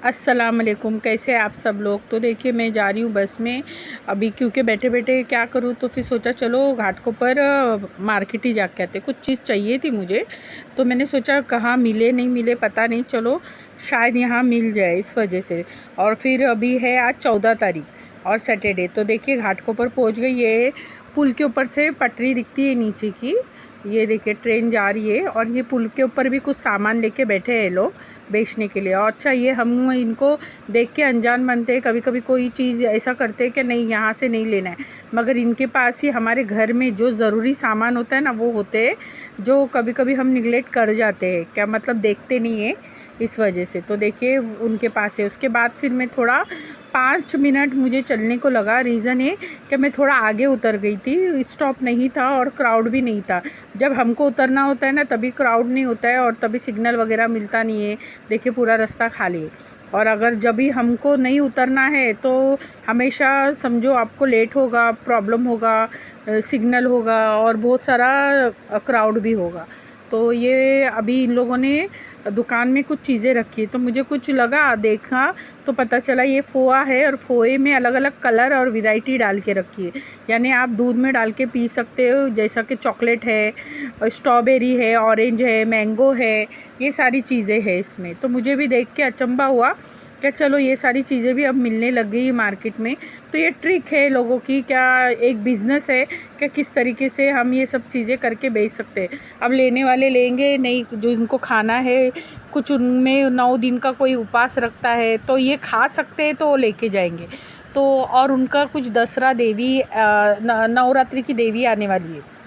अस्सलाम वालेकुम। कैसे हैं आप सब लोग। तो देखिए मैं जा रही हूँ बस में अभी, क्योंकि बैठे बैठे क्या करूँ, तो फिर सोचा चलो घाटकों पर मार्केट ही जाके आते। कुछ चीज़ चाहिए थी मुझे, तो मैंने सोचा कहाँ मिले नहीं मिले पता नहीं, चलो शायद यहाँ मिल जाए, इस वजह से। और फिर अभी है आज 14 तारीख और सैटरडे। तो देखिए घाटकों पर पहुँच गई। ये पुल के ऊपर से पटरी दिखती है नीचे की, ये देखिए ट्रेन जा रही है। और ये पुल के ऊपर भी कुछ सामान लेके बैठे हैं लोग बेचने के लिए। और अच्छा, ये हम इनको देख के अनजान बनते हैं, कभी कभी कोई चीज़ ऐसा करते हैं कि नहीं यहाँ से नहीं लेना है, मगर इनके पास ही हमारे घर में जो ज़रूरी सामान होता है ना, वो होते हैं जो कभी कभी हम निगलेक्ट कर जाते हैं, क्या मतलब देखते नहीं है, इस वजह से। तो देखिए उनके पास है। उसके बाद फिर मैं थोड़ा 5 मिनट मुझे चलने को लगा। रीज़न है कि मैं थोड़ा आगे उतर गई थी, स्टॉप नहीं था और क्राउड भी नहीं था। जब हमको उतरना होता है ना, तभी क्राउड नहीं होता है और तभी सिग्नल वगैरह मिलता नहीं है। देखिए पूरा रास्ता खाली है। और अगर जब भी हमको नहीं उतरना है तो हमेशा समझो आपको लेट होगा, प्रॉब्लम होगा, सिग्नल होगा और बहुत सारा क्राउड भी होगा। तो ये अभी इन लोगों ने दुकान में कुछ चीज़ें रखी है, तो मुझे कुछ लगा, देखा तो पता चला ये फोआ है। और फोए में अलग अलग कलर और वैरायटी डाल के रखी है, यानी आप दूध में डाल के पी सकते हो। जैसा कि चॉकलेट है, स्ट्रॉबेरी है, ऑरेंज है, मैंगो है, ये सारी चीज़ें हैं इसमें। तो मुझे भी देख के अचंभा हुआ क्या चलो ये सारी चीज़ें भी अब मिलने लग गई मार्केट में। तो ये ट्रिक है लोगों की, क्या एक बिज़नेस है, क्या किस तरीके से हम ये सब चीज़ें करके बेच सकते हैं। अब लेने वाले लेंगे नहीं, जो इनको खाना है, कुछ उनमें 9 दिन का कोई उपवास रखता है तो ये खा सकते हैं, तो वो लेके जाएंगे। तो और उनका कुछ दसरा देवी नवरात्रि की देवी आने वाली है,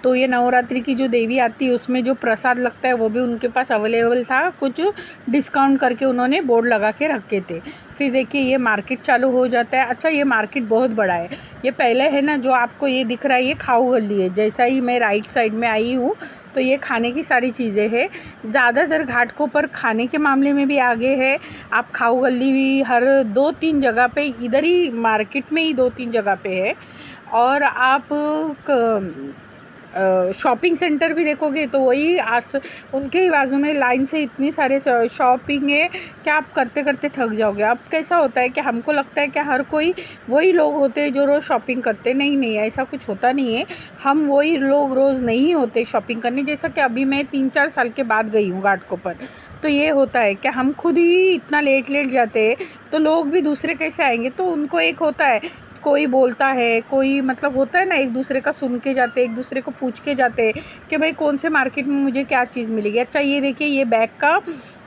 तो ये नवरात्रि की जो देवी आती है उसमें जो प्रसाद लगता है वो भी उनके पास अवेलेबल था। कुछ डिस्काउंट करके उन्होंने बोर्ड लगा के रखे थे। फिर देखिए ये मार्केट चालू हो जाता है। अच्छा, ये मार्केट बहुत बड़ा है। ये पहले है ना जो आपको ये दिख रहा है, ये खाऊ गली है। जैसा ही मैं राइट साइड में आई हूँ तो ये खाने की सारी चीज़ें हैं। ज़्यादातर घाटकों पर खाने के मामले में भी आगे है। आप खाऊ गली भी हर 2-3 जगह पे, इधर ही मार्केट में ही 2-3 जगह पे है। और आप शॉपिंग सेंटर भी देखोगे तो वही उनके ही बाजू में लाइन से इतनी सारे शॉपिंग है कि आप करते करते थक जाओगे। अब कैसा होता है कि हमको लगता है कि हर कोई वही लोग होते हैं जो रोज़ शॉपिंग करते। नहीं, ऐसा कुछ होता नहीं है। हम वही लोग रोज़ नहीं होते शॉपिंग करने। जैसा कि अभी मैं 3-4 साल के बाद गई हूँ घाटकों पर, तो ये होता है कि हम खुद ही इतना लेट जाते हैं, तो लोग भी दूसरे कैसे आएंगे। तो उनको एक होता है, कोई बोलता है, कोई मतलब होता है ना, एक दूसरे का सुन के जाते, एक दूसरे को पूछ के जाते कि भाई कौन से मार्केट में मुझे क्या चीज़ मिलेगी। अच्छा, ये देखिए ये बैग का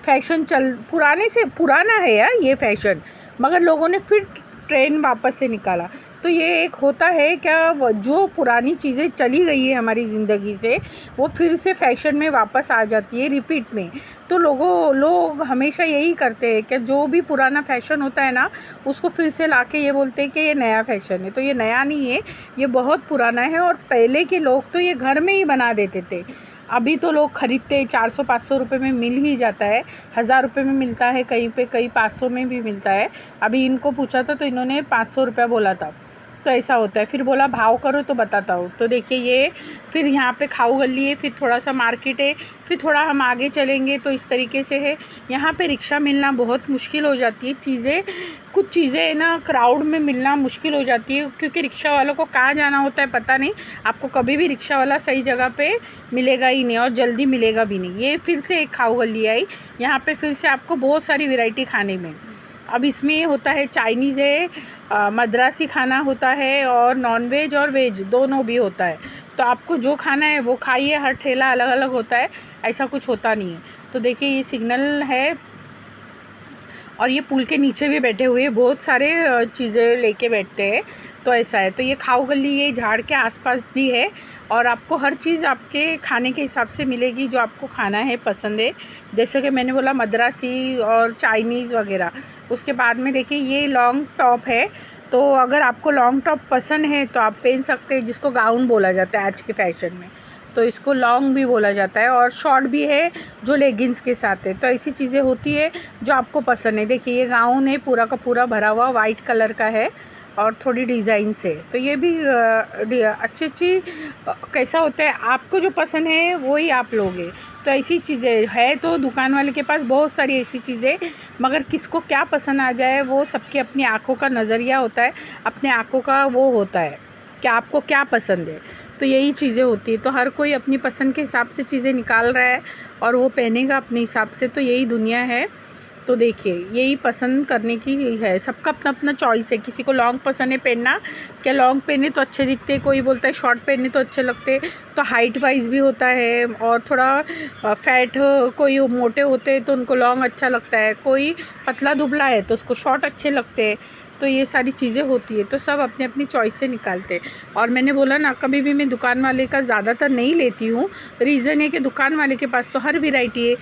फैशन पुराने से पुराना है यार ये फैशन, मगर लोगों ने फिर ट्रेंड वापस से निकाला। तो ये एक होता है क्या, जो पुरानी चीज़ें चली गई है हमारी ज़िंदगी से, वो फिर से फैशन में वापस आ जाती है रिपीट में। तो लोग हमेशा यही करते हैं कि जो भी पुराना फैशन होता है ना, उसको फिर से लाके ये बोलते हैं कि ये नया फैशन है। तो ये नया नहीं है, ये बहुत पुराना है। और पहले के लोग तो ये घर में ही बना देते थे। अभी तो लोग ख़रीदते हैं, 400-500 रुपये में मिल ही जाता है, 1000 रुपये में मिलता है, कहीं पे कहीं 500 में भी मिलता है। अभी इनको पूछा था तो इन्होंने 500 रुपया बोला था। तो ऐसा होता है। फिर बोला भाव करो तो बताता हूँ। तो देखिए ये फिर यहाँ पे खाऊ गली है, फिर थोड़ा सा मार्केट है, फिर थोड़ा हम आगे चलेंगे तो इस तरीके से है। यहाँ पे रिक्शा मिलना बहुत मुश्किल हो जाती है। कुछ चीज़ें है ना क्राउड में मिलना मुश्किल हो जाती है, क्योंकि रिक्शा वालों को कहाँ जाना होता है पता नहीं। आपको कभी भी रिक्शा वाला सही जगह पे मिलेगा ही नहीं और जल्दी मिलेगा भी नहीं। ये फिर से एक खाऊ गली आई, यहाँ पे फिर से आपको बहुत सारी वैरायटी खाने में। अब इसमें होता है चाइनीज़ है, मद्रासी खाना होता है, और नॉनवेज और वेज दोनों भी होता है। तो आपको जो खाना है वो खाइए, हर ठेला अलग अलग होता है, ऐसा कुछ होता नहीं है। तो देखिए ये सिग्नल है और ये पुल के नीचे भी बैठे हुए बहुत सारे चीज़ें लेके बैठते हैं। तो ऐसा है। तो ये खाऊ गली ये झाड़ के आसपास भी है और आपको हर चीज़ आपके खाने के हिसाब से मिलेगी, जो आपको खाना है पसंद है। जैसे कि मैंने बोला मद्रासी और चाइनीज़ वगैरह। उसके बाद में देखिए ये लॉन्ग टॉप है, तो अगर आपको लॉन्ग टॉप पसंद है तो आप पहन सकते हैं, जिसको गाउन बोला जाता है आज के फैशन में, तो इसको लॉन्ग भी बोला जाता है। और शॉर्ट भी है जो लेगिंग्स के साथ है। तो ऐसी चीज़ें होती है जो आपको पसंद है। देखिए ये गाउन है पूरा का पूरा भरा हुआ, वाइट कलर का है और थोड़ी डिज़ाइन से। तो ये भी अच्छी अच्छी कैसा होता है, आपको जो पसंद है वही आप लोगे। तो ऐसी चीज़ें है, तो दुकान वाले के पास बहुत सारी ऐसी चीज़ें, मगर किसको क्या पसंद आ जाए वो सबकी अपनी आँखों का नज़रिया होता है, अपने आँखों का वो होता है कि आपको क्या पसंद है। तो यही चीज़ें होती है। तो हर कोई अपनी पसंद के हिसाब से चीज़ें निकाल रहा है और वो पहनेगा अपने हिसाब से। तो यही दुनिया है। तो देखिए, यही पसंद करने की है, सबका अपना अपना चॉइस है। किसी को लॉन्ग पसंद है पहनना, क्या लॉन्ग पहने तो अच्छे दिखते, कोई बोलता है शॉर्ट पहने तो अच्छे लगते। तो हाइट वाइज भी होता है, और थोड़ा फैट कोई मोटे होते हैं तो उनको लॉन्ग अच्छा लगता है, कोई पतला दुबला है तो उसको शॉर्ट अच्छे लगते हैं। तो ये सारी चीज़ें होती है। तो सब अपने अपनी चॉइस से निकालते हैं। और मैंने बोला ना, कभी भी मैं दुकान वाले का ज़्यादातर नहीं लेती हूँ। रीज़न है कि दुकान वाले के पास तो हर वैरायटी है,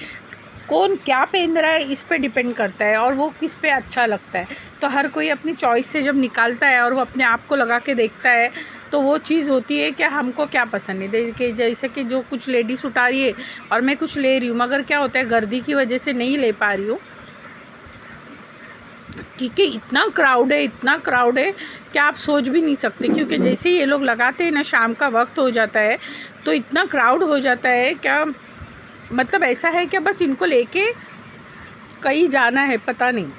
कौन क्या पहन रहा है इस पे डिपेंड करता है, और वो किस पे अच्छा लगता है। तो हर कोई अपनी चॉइस से जब निकालता है और वो अपने आप को लगा के देखता है, तो वो चीज़ होती है कि हमको क्या पसंद है। देखिए, जैसे कि जो कुछ लेडीज़ उठा रही है और मैं कुछ ले रही हूँ, मगर क्या होता है, गर्दी की वजह से नहीं ले पा रही हूँ, क्योंकि इतना क्राउड है, इतना क्राउड है कि आप सोच भी नहीं सकते। क्योंकि जैसे ही ये लोग लगाते हैं ना, शाम का वक्त हो जाता है तो इतना क्राउड हो जाता है, क्या मतलब ऐसा है कि बस इनको लेके कहीं जाना है, पता नहीं।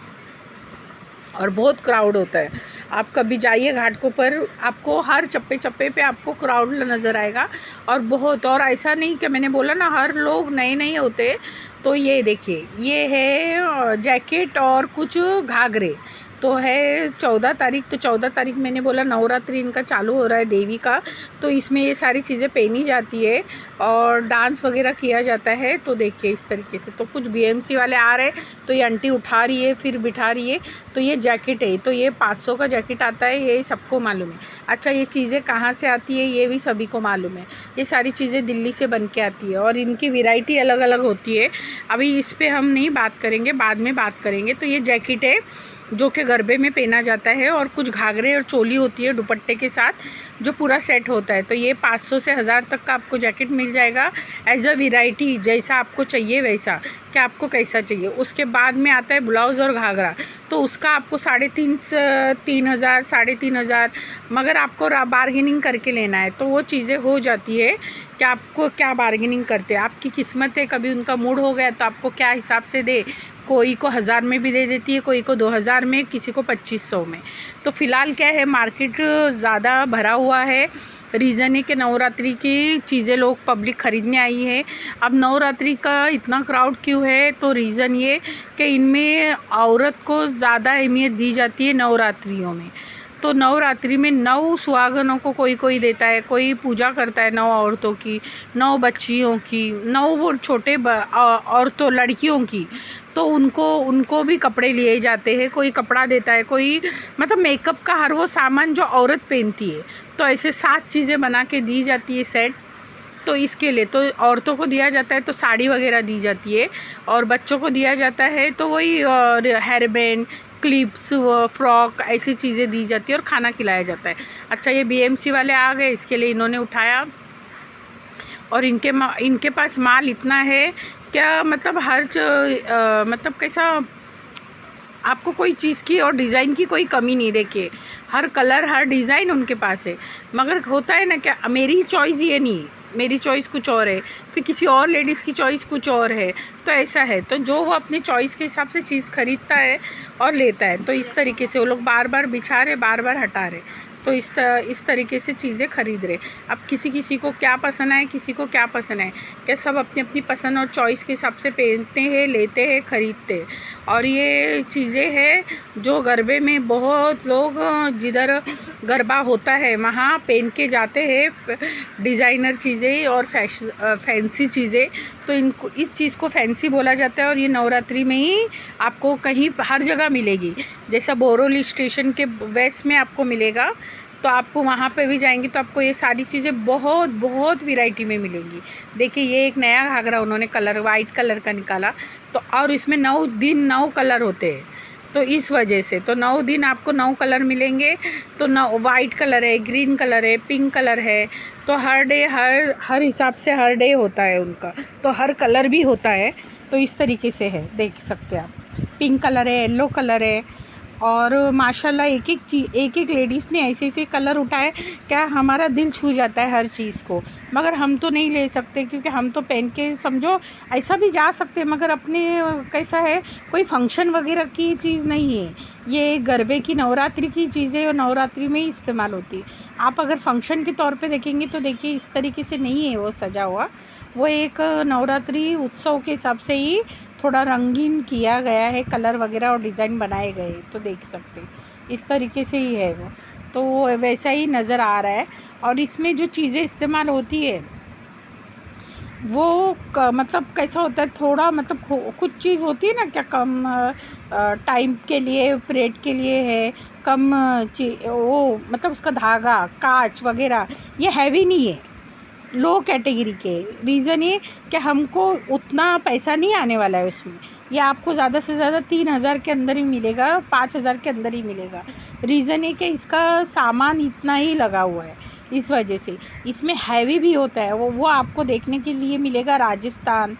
और बहुत क्राउड होता है। आप कभी जाइए घाटों पर, आपको हर चप्पे चप्पे पे आपको क्राउड नज़र आएगा। और बहुत, और ऐसा नहीं कि मैंने बोला ना हर लोग नए नए होते। तो ये देखिए, ये है जैकेट और कुछ घाघरे। तो है 14 तारीख। तो 14 तारीख मैंने बोला नवरात्रि इनका चालू हो रहा है, देवी का। तो इसमें ये सारी चीज़ें पहनी जाती है और डांस वगैरह किया जाता है। तो देखिए इस तरीके से। तो कुछ बीएमसी वाले आ रहे हैं, तो ये आंटी उठा रही है फिर बिठा रही है। तो ये जैकेट है, तो ये 500 का जैकेट आता है, ये सबको मालूम है। अच्छा, ये चीज़ें कहाँ से आती है ये भी सभी को मालूम है। ये सारी चीज़ें दिल्ली से बन के आती है और इनकी वैरायटी अलग अलग होती है। अभी इस पर हम नहीं बात करेंगे, बाद में बात करेंगे। तो ये जैकेट है जो कि गरबे में पहना जाता है, और कुछ घाघरे और चोली होती है दुपट्टे के साथ, जो पूरा सेट होता है। तो ये 500 से 1000 तक का आपको जैकेट मिल जाएगा एज अ वैरायटी, जैसा आपको चाहिए वैसा, कि आपको कैसा चाहिए। उसके बाद में आता है ब्लाउज़ और घाघरा। तो उसका आपको 3,500 3,500, मगर आपको बार्गेनिंग करके लेना है। तो वो चीज़ें हो जाती है कि आपको क्या बार्गेनिंग करते हैं, आपकी किस्मत है। कभी उनका मूड हो गया तो आपको क्या हिसाब से दे, कोई को 1000 में भी दे देती है, कोई को 2000 में, किसी को 2500 में। तो फ़िलहाल क्या है, मार्केट ज़्यादा भरा हुआ है। रीज़न है कि नवरात्रि की चीज़ें लोग पब्लिक ख़रीदने आई है। अब नवरात्रि का इतना क्राउड क्यों है, तो रीज़न ये कि इनमें औरत को ज़्यादा अहमियत दी जाती है नवरात्रियों में। तो नवरात्रि में 9 सुहागनों को कोई कोई देता है, कोई पूजा करता है 9 औरतों की, 9 बच्चियों की, 9 वो छोटे औरतों लड़कियों की। तो उनको भी कपड़े लिए जाते हैं, कोई कपड़ा देता है, कोई मतलब मेकअप का हर वो सामान जो औरत पहनती है। तो ऐसे 7 चीज़ें बना के दी जाती है सेट। तो इसके लिए तो औरतों को दिया जाता है तो साड़ी वगैरह दी जाती है, और बच्चों को दिया जाता है तो वही हेयर बैंड, क्लिप्स, फ्रॉक, ऐसी चीज़ें दी जाती है और खाना खिलाया जाता है। अच्छा, ये बीएमसी वाले आ गए, इसके लिए इन्होंने उठाया। और इनके पास माल इतना है क्या, मतलब मतलब कैसा, आपको कोई चीज़ की और डिज़ाइन की कोई कमी नहीं। देखिए, हर कलर हर डिज़ाइन उनके पास है। मगर होता है ना क्या, मेरी चॉइस ये नहीं, मेरी चॉइस कुछ और है, फिर किसी और लेडीज़ की चॉइस कुछ और है। तो ऐसा है, तो जो वो अपनी चॉइस के हिसाब से चीज़ ख़रीदता है और लेता है। तो इस तरीके से वो लोग बार बार बिछा रहे, बार बार हटा रहे। तो इस तरीके से चीज़ें ख़रीद रहे। अब किसी को क्या पसंद आए, किसी को क्या पसंद आए, क्या सब अपनी अपनी पसंद और चॉइस के हिसाब से पहनते हैं, लेते हैं, ख़रीदते हैं। और ये चीज़ें हैं जो गरबे में बहुत लोग, जिधर गरबा होता है वहाँ पहन के जाते हैं, डिज़ाइनर चीज़ें और फैंसी चीज़ें। तो इनको, इस चीज़ को फैंसी बोला जाता है। और ये नवरात्रि में ही आपको कहीं हर जगह मिलेगी। जैसा बोरोली स्टेशन के वेस्ट में आपको मिलेगा, तो आपको वहाँ पे भी जाएंगे तो आपको ये सारी चीज़ें बहुत बहुत वैरायटी में मिलेंगी। देखिए, ये एक नया घाघरा उन्होंने कलर वाइट कलर का निकाला। तो और इसमें 9 दिन 9 कलर होते हैं, तो इस वजह से तो 9 दिन आपको 9 कलर मिलेंगे। तो 9 वाइट कलर है, ग्रीन कलर है, पिंक कलर है। तो हर डे हर हिसाब से हर डे होता है उनका, तो हर कलर भी होता है। तो इस तरीके से है, देख सकते हैं आप। पिंक कलर है, येलो कलर है, और माशाल्लाह एक एक लेडीज़ ने ऐसे ऐसे कलर उठाए, क्या हमारा दिल छू जाता है हर चीज़ को। मगर हम तो नहीं ले सकते, क्योंकि हम तो पहन के समझो ऐसा भी जा सकते, मगर अपने कैसा है, कोई फंक्शन वगैरह की चीज़ नहीं है ये, गरबे की नवरात्रि की चीज़ें और नवरात्रि में ही इस्तेमाल होती। आप अगर फंक्शन के तौर पे देखेंगे तो देखिए इस तरीके से नहीं है वो सजा हुआ, वो एक नवरात्रि उत्सव के हिसाब से ही थोड़ा रंगीन किया गया है, कलर वगैरह और डिज़ाइन बनाए गए, तो देख सकते इस तरीके से ही है वो, तो वैसा ही नज़र आ रहा है। और इसमें जो चीज़ें इस्तेमाल होती है वो मतलब कैसा होता है, थोड़ा मतलब कुछ चीज़ होती है ना, क्या कम टाइम के लिए, पीरियड के लिए है, कम वो मतलब उसका धागा, कांच वगैरह ये हैवी नहीं है, लो कैटेगरी के। रीज़न ये कि हमको उतना पैसा नहीं आने वाला है उसमें, ये आपको ज़्यादा से ज़्यादा 3,000 के अंदर ही मिलेगा, 5,000 के अंदर ही मिलेगा। रीज़न ये कि इसका सामान इतना ही लगा हुआ है, इस वजह से इसमें हैवी भी होता है। वो आपको देखने के लिए मिलेगा राजस्थान,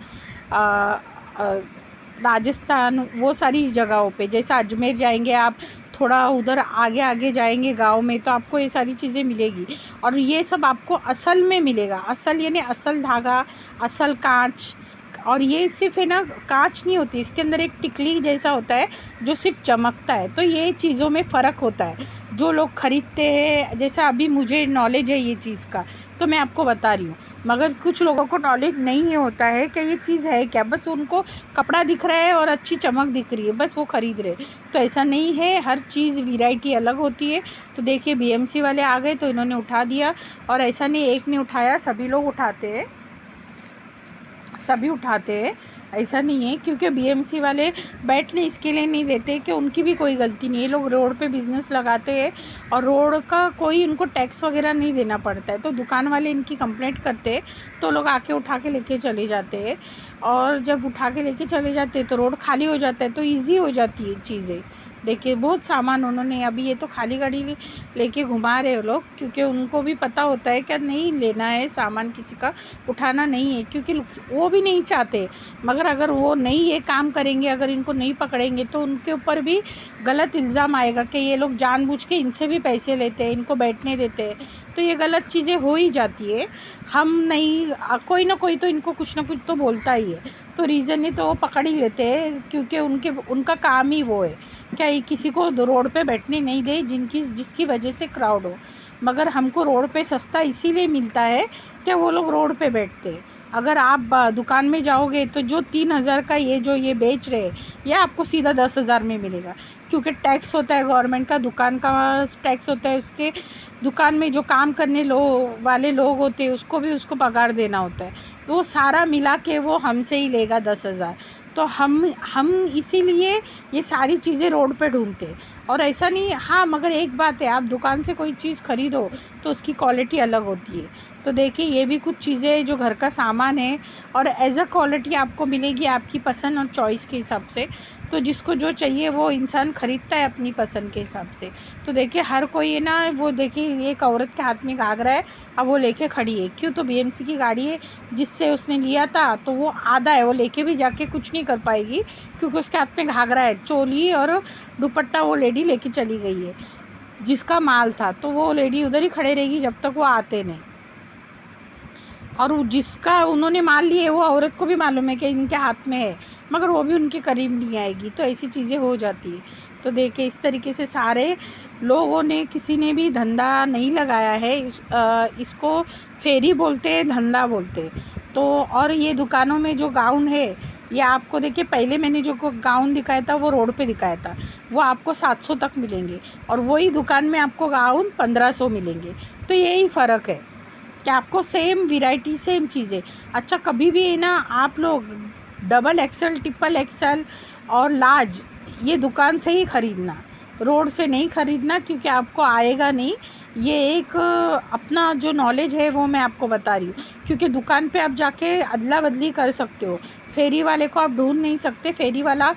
राजस्थान वो सारी जगहों पे, जैसे अजमेर जाएंगे आप, थोड़ा उधर आगे आगे जाएंगे गांव में, तो आपको ये सारी चीज़ें मिलेगी। और ये सब आपको असल में मिलेगा, असल यानी असल धागा, असल कांच। और ये सिर्फ है ना, कांच नहीं होती, इसके अंदर एक टिकली जैसा होता है जो सिर्फ चमकता है। तो ये चीज़ों में फ़र्क होता है, जो लोग ख़रीदते हैं, जैसा अभी मुझे नॉलेज है ये चीज़ का तो मैं आपको बता रही हूँ, मगर कुछ लोगों को नॉलेज नहीं होता है कि ये चीज़ है क्या, बस उनको कपड़ा दिख रहा है और अच्छी चमक दिख रही है, बस वो ख़रीद रहे। तो ऐसा नहीं है, हर चीज़ वैरायटी अलग होती है। तो देखिए बीएमसी वाले आ गए तो इन्होंने उठा दिया, और ऐसा नहीं एक ने उठाया, सभी लोग उठाते हैं, सभी उठाते हैं, ऐसा नहीं है। क्योंकि बीएमसी वाले बैठने इसके लिए नहीं देते कि उनकी भी कोई गलती नहीं है, लोग रोड पे बिज़नेस लगाते हैं और रोड का कोई उनको टैक्स वगैरह नहीं देना पड़ता है। तो दुकान वाले इनकी कंप्लेंट करते हैं तो लोग आके उठा के लेके चले जाते हैं, और जब उठा के लेके चले जाते हैं तो रोड खाली हो जाता है, तो ईज़ी हो जाती है चीज़ें। देखिए बहुत सामान उन्होंने, अभी ये तो खाली गाड़ी लेके घुमा रहे हो लोग, क्योंकि उनको भी पता होता है कि नहीं लेना है सामान, किसी का उठाना नहीं है, क्योंकि वो भी नहीं चाहते। मगर अगर वो नहीं ये काम करेंगे, अगर इनको नहीं पकड़ेंगे तो उनके ऊपर भी गलत इल्ज़ाम आएगा कि ये लोग जानबूझ के इनसे भी पैसे लेते हैं, इनको बैठने देते हैं, तो ये गलत चीज़ें हो ही जाती है। हम नहीं, कोई ना कोई तो इनको कुछ ना कुछ तो बोलता ही है, तो रीज़न है तो वो पकड़ ही लेते हैं, क्योंकि उनका काम ही वो है क्या, किसी को रोड पे बैठने नहीं दे जिसकी वजह से क्राउड हो। मगर हमको रोड पे सस्ता इसीलिए मिलता है कि वो लोग रोड पे बैठते हैं। अगर आप दुकान में जाओगे तो जो 3,000 का ये बेच रहे हैं, ये आपको सीधा 10,000 में मिलेगा, क्योंकि टैक्स होता है गवर्नमेंट का, दुकान का टैक्स होता है, उसके दुकान में जो काम करने वाले लोग होते हैं उसको पगार देना होता है, तो वो सारा मिला के वो हमसे ही लेगा 10,000। तो हम इसीलिए ये सारी चीज़ें रोड पे ढूंढते हैं। और ऐसा नहीं, हाँ मगर एक बात है, आप दुकान से कोई चीज़ ख़रीदो तो उसकी क्वालिटी अलग होती है। तो देखिए ये भी कुछ चीज़ें जो घर का सामान है, और एज अ क्वालिटी आपको मिलेगी आपकी पसंद और चॉइस के हिसाब से। तो जिसको जो चाहिए वो इंसान ख़रीदता है अपनी पसंद के हिसाब से। तो देखिए हर कोई है ना, वो देखिए एक औरत के हाथ में घाघरा है, अब वो लेके खड़ी है, क्यों, तो बीएमसी की गाड़ी है जिससे उसने लिया था, तो वो आधा है, वो लेके भी जाके कुछ नहीं कर पाएगी, क्योंकि उसके हाथ में घाघरा है। चोली और दुपट्टा वो लेडी लेके चली गई है, जिसका माल था, तो वो लेडी उधर ही खड़े रहेगी जब तक वो आते नहीं। और जिसका उन्होंने माल लिए वो औरत को भी मालूम है कि इनके हाथ में है, मगर वो भी उनके करीब नहीं आएगी, तो ऐसी चीज़ें हो जाती है। तो देखिए इस तरीके से सारे लोगों ने, किसी ने भी धंधा नहीं लगाया है, इसको फेरी बोलते हैं, धंधा बोलते हैं। तो और ये दुकानों में जो गाउन है, ये आपको देखिए पहले मैंने जो गाउन दिखाया था वो रोड पे दिखाया था, वो आपको 700 तक मिलेंगे, और वही दुकान में आपको गाउन 1500 मिलेंगे। तो यही फ़र्क है कि आपको सेम वैरायटी, सेम चीज़ें। अच्छा कभी भी है ना, आप लोग डबल एक्सल, ट्रिपल एक्सल और लार्ज ये दुकान से ही ख़रीदना, रोड से नहीं ख़रीदना, क्योंकि आपको आएगा नहीं। ये एक अपना जो नॉलेज है वो मैं आपको बता रही हूँ, क्योंकि दुकान पे आप जाके अदला बदली कर सकते हो, फेरी वाले को आप ढूंढ नहीं सकते। फेरी वाला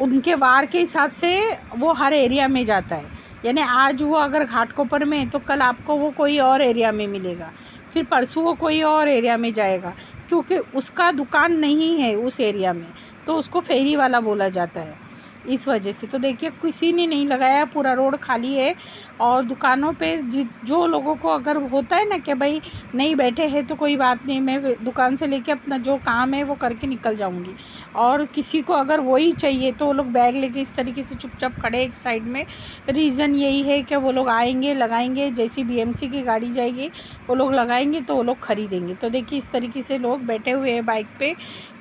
उनके वार के हिसाब से वो हर एरिया में जाता है, यानी आज वो अगर घाटकोपर में है तो कल आपको वो कोई और एरिया में मिलेगा, फिर परसों वो कोई और एरिया में जाएगा, क्योंकि उसका दुकान नहीं है उस एरिया में, तो उसको फेरी वाला बोला जाता है। इस वजह से। तो देखिए किसी ने नहीं लगाया, पूरा रोड खाली है। और दुकानों पे जो लोगों को अगर होता है ना कि भाई नहीं बैठे हैं तो कोई बात नहीं, मैं दुकान से लेके अपना जो काम है वो करके निकल जाऊंगी। और किसी को अगर वही चाहिए तो वो लोग बैग लेके इस तरीके से चुपचाप खड़े एक साइड में। रीज़न यही है कि वो लोग आएंगे, लगाएंगे, जैसी बीएमसी की गाड़ी जाएगी वो लोग लगाएंगे तो वो लोग ख़रीदेंगे। तो देखिए इस तरीके से लोग बैठे हुए हैं बाइक पे।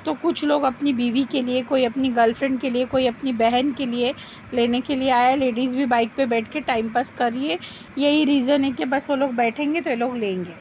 तो कुछ लोग अपनी बीवी के लिए, कोई अपनी गर्लफ्रेंड के लिए, कोई अपनी बहन के लिए लेने के लिए आया। लेडीज़ भी बाइक पे बैठ के टाइम पास कर रही है। यही रीज़न है कि बस वो लोग बैठेंगे तो ये लोग लेंगे।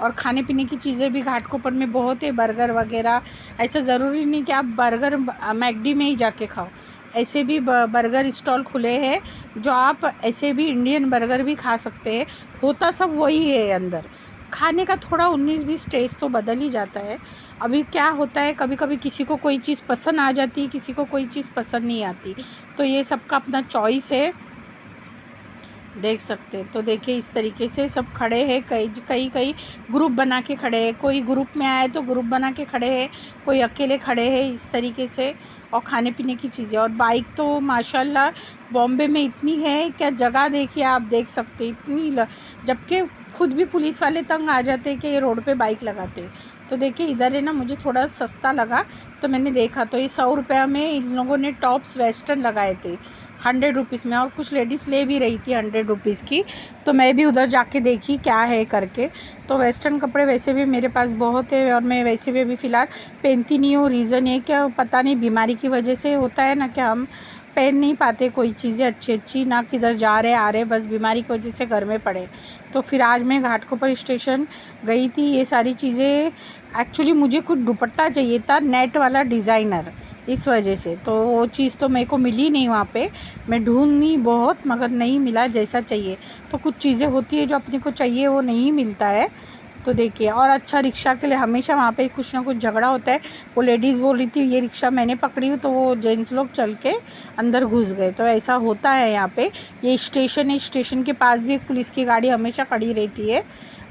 और खाने पीने की चीज़ें भी घाटकोपर में बहुत है, बर्गर वगैरह। ऐसा ज़रूरी नहीं कि आप बर्गर मैकडी में ही जाके खाओ, ऐसे भी बर्गर स्टॉल खुले हैं जो आप ऐसे भी इंडियन बर्गर भी खा सकते हैं। होता सब वही है, अंदर खाने का थोड़ा 19-20 टेस्ट तो बदल ही जाता है। अभी क्या होता है, कभी कभी किसी को कोई चीज़ पसंद आ जाती है, किसी को कोई चीज़ पसंद नहीं आती। तो ये सबका अपना चॉइस है, देख सकते हैं। तो देखिए इस तरीके से सब खड़े हैं, कई ग्रुप बना के खड़े हैं। कोई ग्रुप में आए तो ग्रुप बना के खड़े हैं, कोई अकेले खड़े हैं इस तरीके से। और खाने पीने की चीज़ें और बाइक तो माशाल्लाह बॉम्बे में इतनी है, क्या जगह देखिए आप, देख सकते हैं इतनी जबकि खुद भी पुलिस वाले तंग आ जाते हैं कि ये रोड पे बाइक लगाते हैं। तो देखिए इधर है ना, मुझे थोड़ा सस्ता लगा तो मैंने देखा, तो ये 100 रुपये में इन लोगों ने टॉप्स वेस्टर्न लगाए थे 100 रुपीज़ में। और कुछ लेडीज़ ले भी रही थी 100 रुपीज़ की। तो मैं भी उधर जाके देखी क्या है करके। तो वेस्टर्न कपड़े वैसे भी मेरे पास बहुत है और मैं वैसे भी अभी फ़िलहाल पहनती नहीं हूँ। रीज़न ये क्या पता नहीं, बीमारी की वजह से होता है ना कि हम पहन नहीं पाते कोई चीज़ें अच्छी ना किधर जा रहे आ रहे, बस बीमारी की वजह से घर में पड़े। तो फिर आज मैं घाटकोपर स्टेशन गई थी, ये सारी चीज़ें एक्चुअली मुझे कुछ दुपट्टा चाहिए था नेट वाला डिज़ाइनर, इस वजह से। तो वो चीज़ तो मेरे को मिली नहीं वहाँ पे, मैं ढूंढी बहुत मगर नहीं मिला जैसा चाहिए। तो कुछ चीज़ें होती है जो अपने को चाहिए वो नहीं मिलता है। तो देखिए, और अच्छा रिक्शा के लिए हमेशा वहाँ पे कुछ ना कुछ झगड़ा होता है। वो लेडीज़ बोल रही थी ये रिक्शा मैंने पकड़ी हूँ, तो वो जेंट्स लोग चल के अंदर घुस गए। तो ऐसा होता है यहाँ पे। ये स्टेशन है, स्टेशन के पास भी एक पुलिस की गाड़ी हमेशा खड़ी रहती है।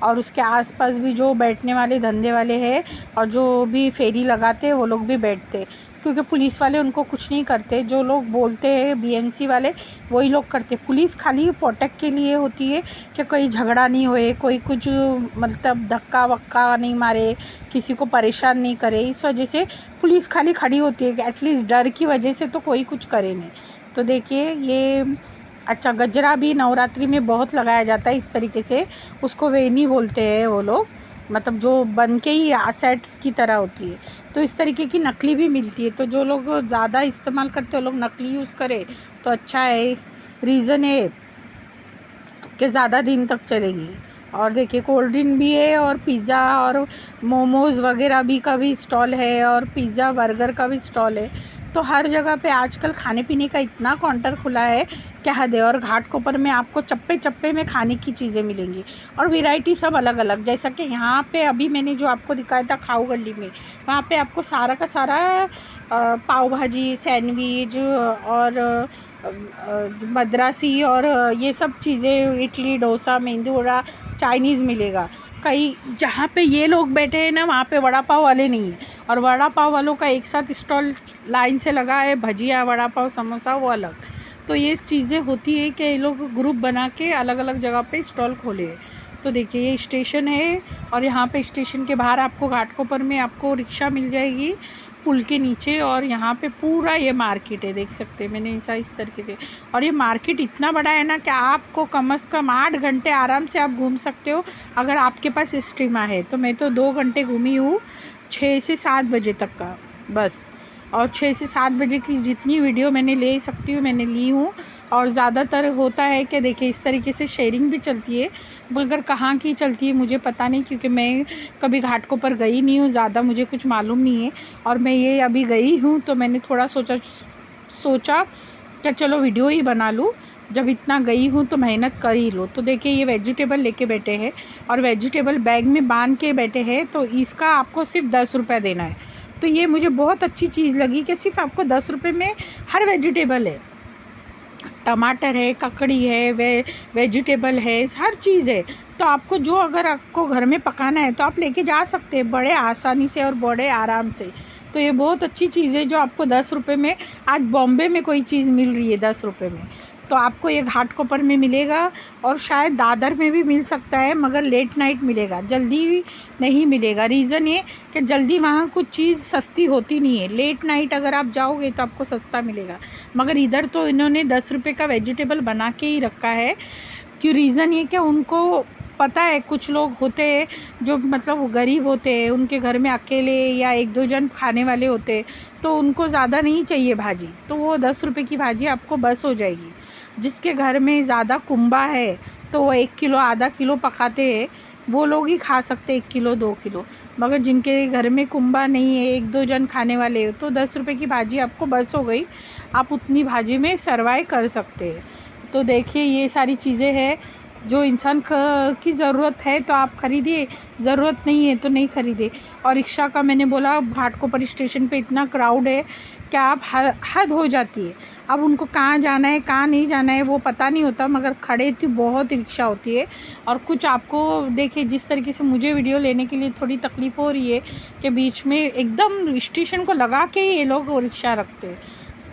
और उसके आसपास भी जो बैठने वाले धंधे वाले हैं और जो भी फेरी लगाते हैं वो लोग भी बैठते, क्योंकि पुलिस वाले उनको कुछ नहीं करते। जो लोग बोलते हैं बीएमसी वाले वही लोग करते। पुलिस खाली प्रोटेक्ट के लिए होती है कि कोई झगड़ा नहीं होए, कोई कुछ मतलब धक्का वक्का नहीं मारे, किसी को परेशान नहीं करे। इस वजह से पुलिस खाली खड़ी होती है कि एटलीस्ट डर की वजह से तो कोई कुछ करे नहीं। तो देखिए ये अच्छा गजरा भी नवरात्रि में बहुत लगाया जाता है इस तरीके से, उसको वेनी बोलते हैं वो लोग, मतलब जो बन के ही सेट की तरह होती है। तो इस तरीके की नकली भी मिलती है। तो जो लोग ज़्यादा इस्तेमाल करते हैं वो लोग नकली यूज़ करें तो अच्छा है। रीज़न है कि ज़्यादा दिन तक चलेगी। और देखिए कोल्ड ड्रिंक भी है और पिज़्ज़ा और मोमोज़ वगैरह भी का भी स्टॉल है और पिज़्ज़ा बर्गर का भी स्टॉल है। तो हर जगह पे आजकल खाने पीने का इतना काउंटर खुला है क्या हद है। और घाटकोपर में आपको चप्पे चप्पे में खाने की चीज़ें मिलेंगी और वैरायटी सब अलग अलग। जैसा कि यहाँ पे अभी मैंने जो आपको दिखाया था खाऊ गली में, वहाँ पे आपको सारा का सारा पाव भाजी, सैंडविच और मद्रासी और ये सब चीज़ें, इडली डोसा मेंदू वड़ा चाइनीज़ मिलेगा। कई जहाँ पे ये लोग बैठे हैं ना वहाँ पे वड़ा पाव वाले नहीं है, और वड़ा पाव वालों का एक साथ स्टॉल लाइन से लगा है, भजिया वड़ा पाव समोसा वो अलग। तो ये चीज़ें होती है कि ये लोग ग्रुप बना के अलग अलग जगह पे स्टॉल खोले हैं। तो देखिए ये स्टेशन है और यहाँ पे स्टेशन के बाहर आपको घाटकोपर में आपको रिक्शा मिल जाएगी पुल के नीचे। और यहाँ पे पूरा ये मार्केट है, देख सकते हैं मैंने ऐसा इस तरीके से। और ये मार्केट इतना बड़ा है ना कि आपको कम से कम 8 घंटे आराम से आप घूम सकते हो अगर आपके पास स्टीमा है। तो मैं तो 2 घंटे घूमी हूँ 6 से 7 बजे तक का बस। और 6 से 7 बजे की जितनी वीडियो मैंने ले सकती हूँ मैंने ली हूँ। और ज़्यादातर होता है कि देखिए इस तरीके से शेयरिंग भी चलती है, मगर कहाँ की चलती है मुझे पता नहीं, क्योंकि मैं कभी घाटकोपर गई नहीं हूँ, ज़्यादा मुझे कुछ मालूम नहीं है। और मैं ये अभी गई हूँ तो मैंने थोड़ा सोचा कि चलो वीडियो ही बना लूँ, जब इतना गई हूँ तो मेहनत कर ही लो। तो देखिए ये वेजिटेबल लेके बैठे हैं और वेजिटेबल बैग में बांध के बैठे हैं। तो इसका आपको सिर्फ 10 रुपये देना है। तो ये मुझे बहुत अच्छी चीज़ लगी कि सिर्फ आपको 10 रुपये में हर वेजिटेबल है, टमाटर है, ककड़ी है, वेजिटेबल है, हर चीज़ है। तो आपको जो अगर आपको घर में पकाना है तो आप लेके जा सकते हैं बड़े आसानी से और बड़े आराम से। तो तो ये बहुत अच्छी चीज़ है जो आपको 10 रुपये में, आज बॉम्बे में कोई चीज़ मिल रही है 10 रुपये में, तो आपको ये घाटकोपर में मिलेगा। और शायद दादर में भी मिल सकता है, मगर लेट नाइट मिलेगा, जल्दी नहीं मिलेगा। रीज़न ये कि जल्दी वहाँ कुछ चीज़ सस्ती होती नहीं है, लेट नाइट अगर आप जाओगे तो आपको सस्ता मिलेगा। मगर इधर तो इन्होंने 10 रुपये का वेजिटेबल बना के ही रखा है। क्यों? रीज़न ये कि उनको पता है कुछ लोग होते हैं जो मतलब गरीब होते हैं, उनके घर में अकेले या 1-2 जन खाने वाले होते हैं, तो उनको ज़्यादा नहीं चाहिए भाजी, तो वो 10 रुपये की भाजी आपको बस हो जाएगी। जिसके घर में ज़्यादा कुंबा है तो वो 1 किलो आधा किलो पकाते हैं, वो लोग ही खा सकते 1 किलो 2 किलो। मगर जिनके घर में कुंबा नहीं है, 1-2 जन खाने वाले हो, तो 10 रुपये की भाजी आपको बस हो गई, आप उतनी भाजी में सर्वाइव कर सकते हैं। तो देखिए ये सारी चीज़ें हैं जो इंसान की ज़रूरत है तो आप ख़रीदिए, ज़रूरत नहीं है तो नहीं ख़रीदे। और रिक्शा का मैंने बोला, घाटकोपर स्टेशन पे इतना क्राउड है कि आप हद हो जाती है। अब उनको कहाँ जाना है कहाँ नहीं जाना है वो पता नहीं होता, मगर खड़े तो बहुत रिक्शा होती है। और कुछ आपको देखिए जिस तरीके से मुझे वीडियो लेने के लिए थोड़ी तकलीफ़ हो रही है कि बीच में एकदम स्टेशन को लगा के ही ये लोग रिक्शा रखते हैं,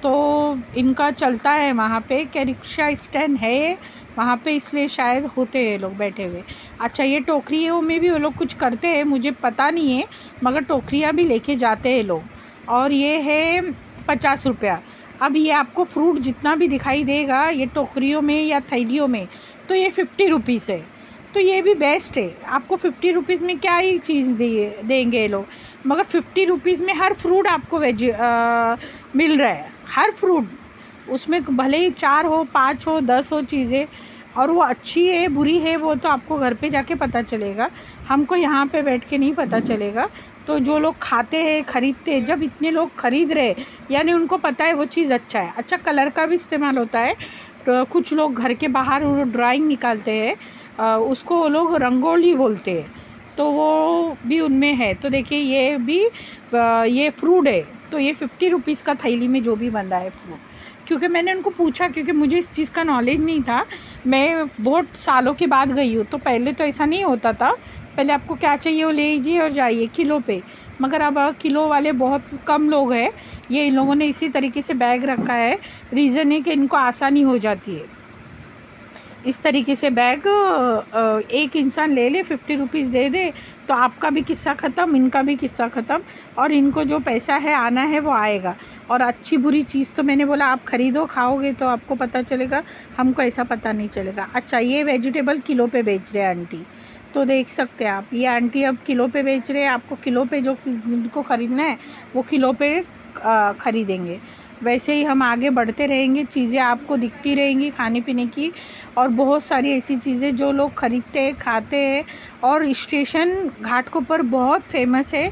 तो इनका चलता है वहाँ पे कि रिक्शा स्टैंड है वहाँ पे, इसलिए शायद होते हैं लोग बैठे हुए। अच्छा, ये टोकरियों में भी वो लोग कुछ करते हैं, मुझे पता नहीं है, मगर टोकरियाँ भी लेके जाते हैं लोग। और ये है 50 रुपया। अब ये आपको फ्रूट जितना भी दिखाई देगा ये टोकरियों में या थैलियों में, तो ये 50 रुपीज़ है, तो ये भी बेस्ट है। आपको 50 रुपीज़ में क्या ही चीज़ देंगे ये लोग, मगर 50 रुपीज़ में हर फ्रूट आपको मिल रहा है, हर फ्रूट। उसमें भले ही 4 हो 5 हो 10 हो चीज़ें, और वो अच्छी है बुरी है वो तो आपको घर पे जाके पता चलेगा, हमको यहाँ पे बैठ के नहीं पता चलेगा। तो जो लोग खाते हैं ख़रीदते हैं, जब इतने लोग ख़रीद रहे यानी उनको पता है वो चीज़ अच्छा है। अच्छा, कलर का भी इस्तेमाल होता है, तो कुछ लोग घर के बाहर ड्राइंग निकालते हैं, उसको वो लोग रंगोली बोलते हैं, तो वो भी उनमें है। तो देखिए ये भी ये फ्रूट है, तो ये 50 रुपीज़ का थैली में जो भी बन रहा है फ्रूट, क्योंकि मैंने उनको पूछा, क्योंकि मुझे इस चीज़ का नॉलेज नहीं था, मैं बहुत सालों के बाद गई हूँ, तो पहले तो ऐसा नहीं होता था। पहले आपको क्या चाहिए वो ले लीजिए और जाइए किलो पे, मगर अब किलो वाले बहुत कम लोग हैं, ये इन लोगों ने इसी तरीके से बैग रखा है। रीज़न है कि इनको आसानी हो जाती है, इस तरीके से बैग एक इंसान ले ले 50 रुपीज़ दे दे, तो आपका भी किस्सा ख़त्म, इनका भी किस्सा ख़त्म, और इनको जो पैसा है आना है वो आएगा। और अच्छी बुरी चीज़ तो मैंने बोला आप ख़रीदो, खाओगे तो आपको पता चलेगा, हमको ऐसा पता नहीं चलेगा। अच्छा, ये वेजिटेबल किलो पे बेच रहे हैं आंटी, तो देख सकते हैं आप, ये आंटी अब किलो पे बेच रहे हैं। आपको किलो पे जो जिनको ख़रीदना है वो किलो पे ख़रीदेंगे। वैसे ही हम आगे बढ़ते रहेंगे, चीज़ें आपको दिखती रहेंगी खाने पीने की, और बहुत सारी ऐसी चीज़ें जो लोग ख़रीदते हैं खाते हैं। और स्टेशन घाटकोपर बहुत फेमस है,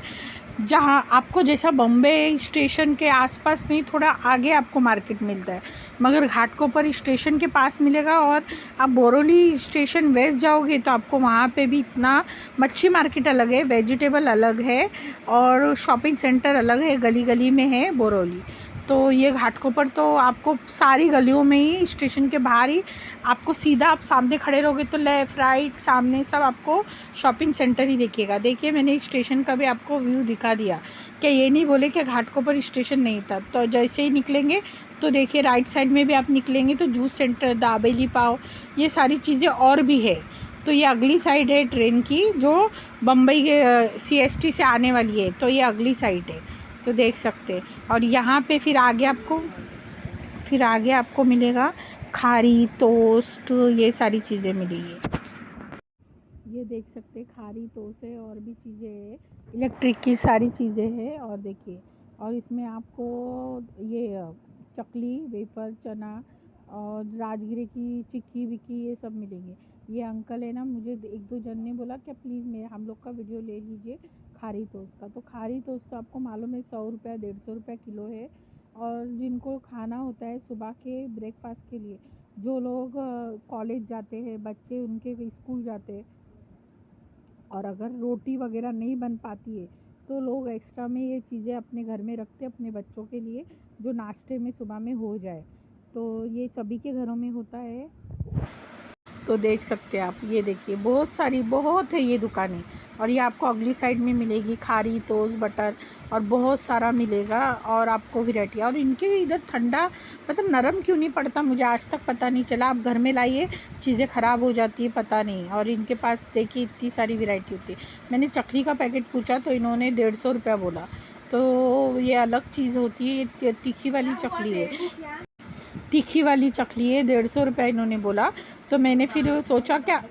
जहाँ आपको जैसा बम्बे स्टेशन के आसपास नहीं, थोड़ा आगे आपको मार्केट मिलता है, मगर घाटकोपर स्टेशन के पास मिलेगा। और आप बोरोली स्टेशन वेस्ट जाओगे तो आपको वहाँ पे भी इतना, मच्छी मार्केट अलग है, वेजिटेबल अलग है, और शॉपिंग सेंटर अलग है, गली गली में है बोरोली। तो ये घाटकोपर तो आपको सारी गलियों में ही, स्टेशन के बाहर ही आपको, सीधा आप सामने खड़े रहोगे तो लेफ़्ट राइट सामने सब आपको शॉपिंग सेंटर ही दिखेगा। देखिए मैंने स्टेशन का भी आपको व्यू दिखा दिया, कि ये नहीं बोले कि घाटकोपर स्टेशन नहीं था। तो जैसे ही निकलेंगे तो देखिए राइट साइड में भी आप निकलेंगे तो जूस सेंटर, दाबेली पाव, ये सारी चीज़ें और भी है। तो ये अगली साइड है ट्रेन की, जो बम्बई के CST से आने वाली है, तो ये अगली साइड है, तो देख सकते हैं। और यहाँ पे फिर आगे आपको मिलेगा खारी टोस्ट, ये सारी चीज़ें मिलेंगी। ये देख सकते हैं खारी टोस्ट है, और भी चीज़ें हैं, इलेक्ट्रिक की सारी चीज़ें हैं। और देखिए, और इसमें आपको ये चकली, वेफर, चना और राजगिरे की चिक्की विक्की ये सब मिलेंगे। ये अंकल है ना, मुझे 1-2 जन ने बोला कि प्लीज़ हम लोग का वीडियो ले लीजिए खारी टोस्ट का। तो खारी टोस्ट तो आपको मालूम है 100 रुपया 150 रुपया किलो है। और जिनको खाना होता है सुबह के ब्रेकफास्ट के लिए, जो लोग कॉलेज जाते हैं बच्चे, उनके स्कूल जाते हैं, और अगर रोटी वगैरह नहीं बन पाती है तो लोग एक्स्ट्रा में ये चीज़ें अपने घर में रखते अपने बच्चों के लिए, जो नाश्ते में सुबह में हो जाए। तो ये सभी के घरों में होता है। तो देख सकते हैं आप, ये देखिए बहुत सारी बहुत है ये दुकानें। और ये आपको अगली साइड में मिलेगी खारी टोस्ट बटर और बहुत सारा मिलेगा और आपको वैरायटी। और इनके इधर ठंडा मतलब नरम क्यों नहीं पड़ता मुझे आज तक पता नहीं चला। आप घर में लाइए चीज़ें ख़राब हो जाती है पता नहीं। और इनके पास देखिए इतनी सारी वैरायटी होती है। मैंने चकली का पैकेट पूछा तो इन्होंने 150 रुपया बोला। तो ये अलग चीज़ होती है, ये तीखी वाली चकली है, तीखी वाली चकली है। 150 रुपया इन्होंने बोला। तो मैंने फिर सोचा क्या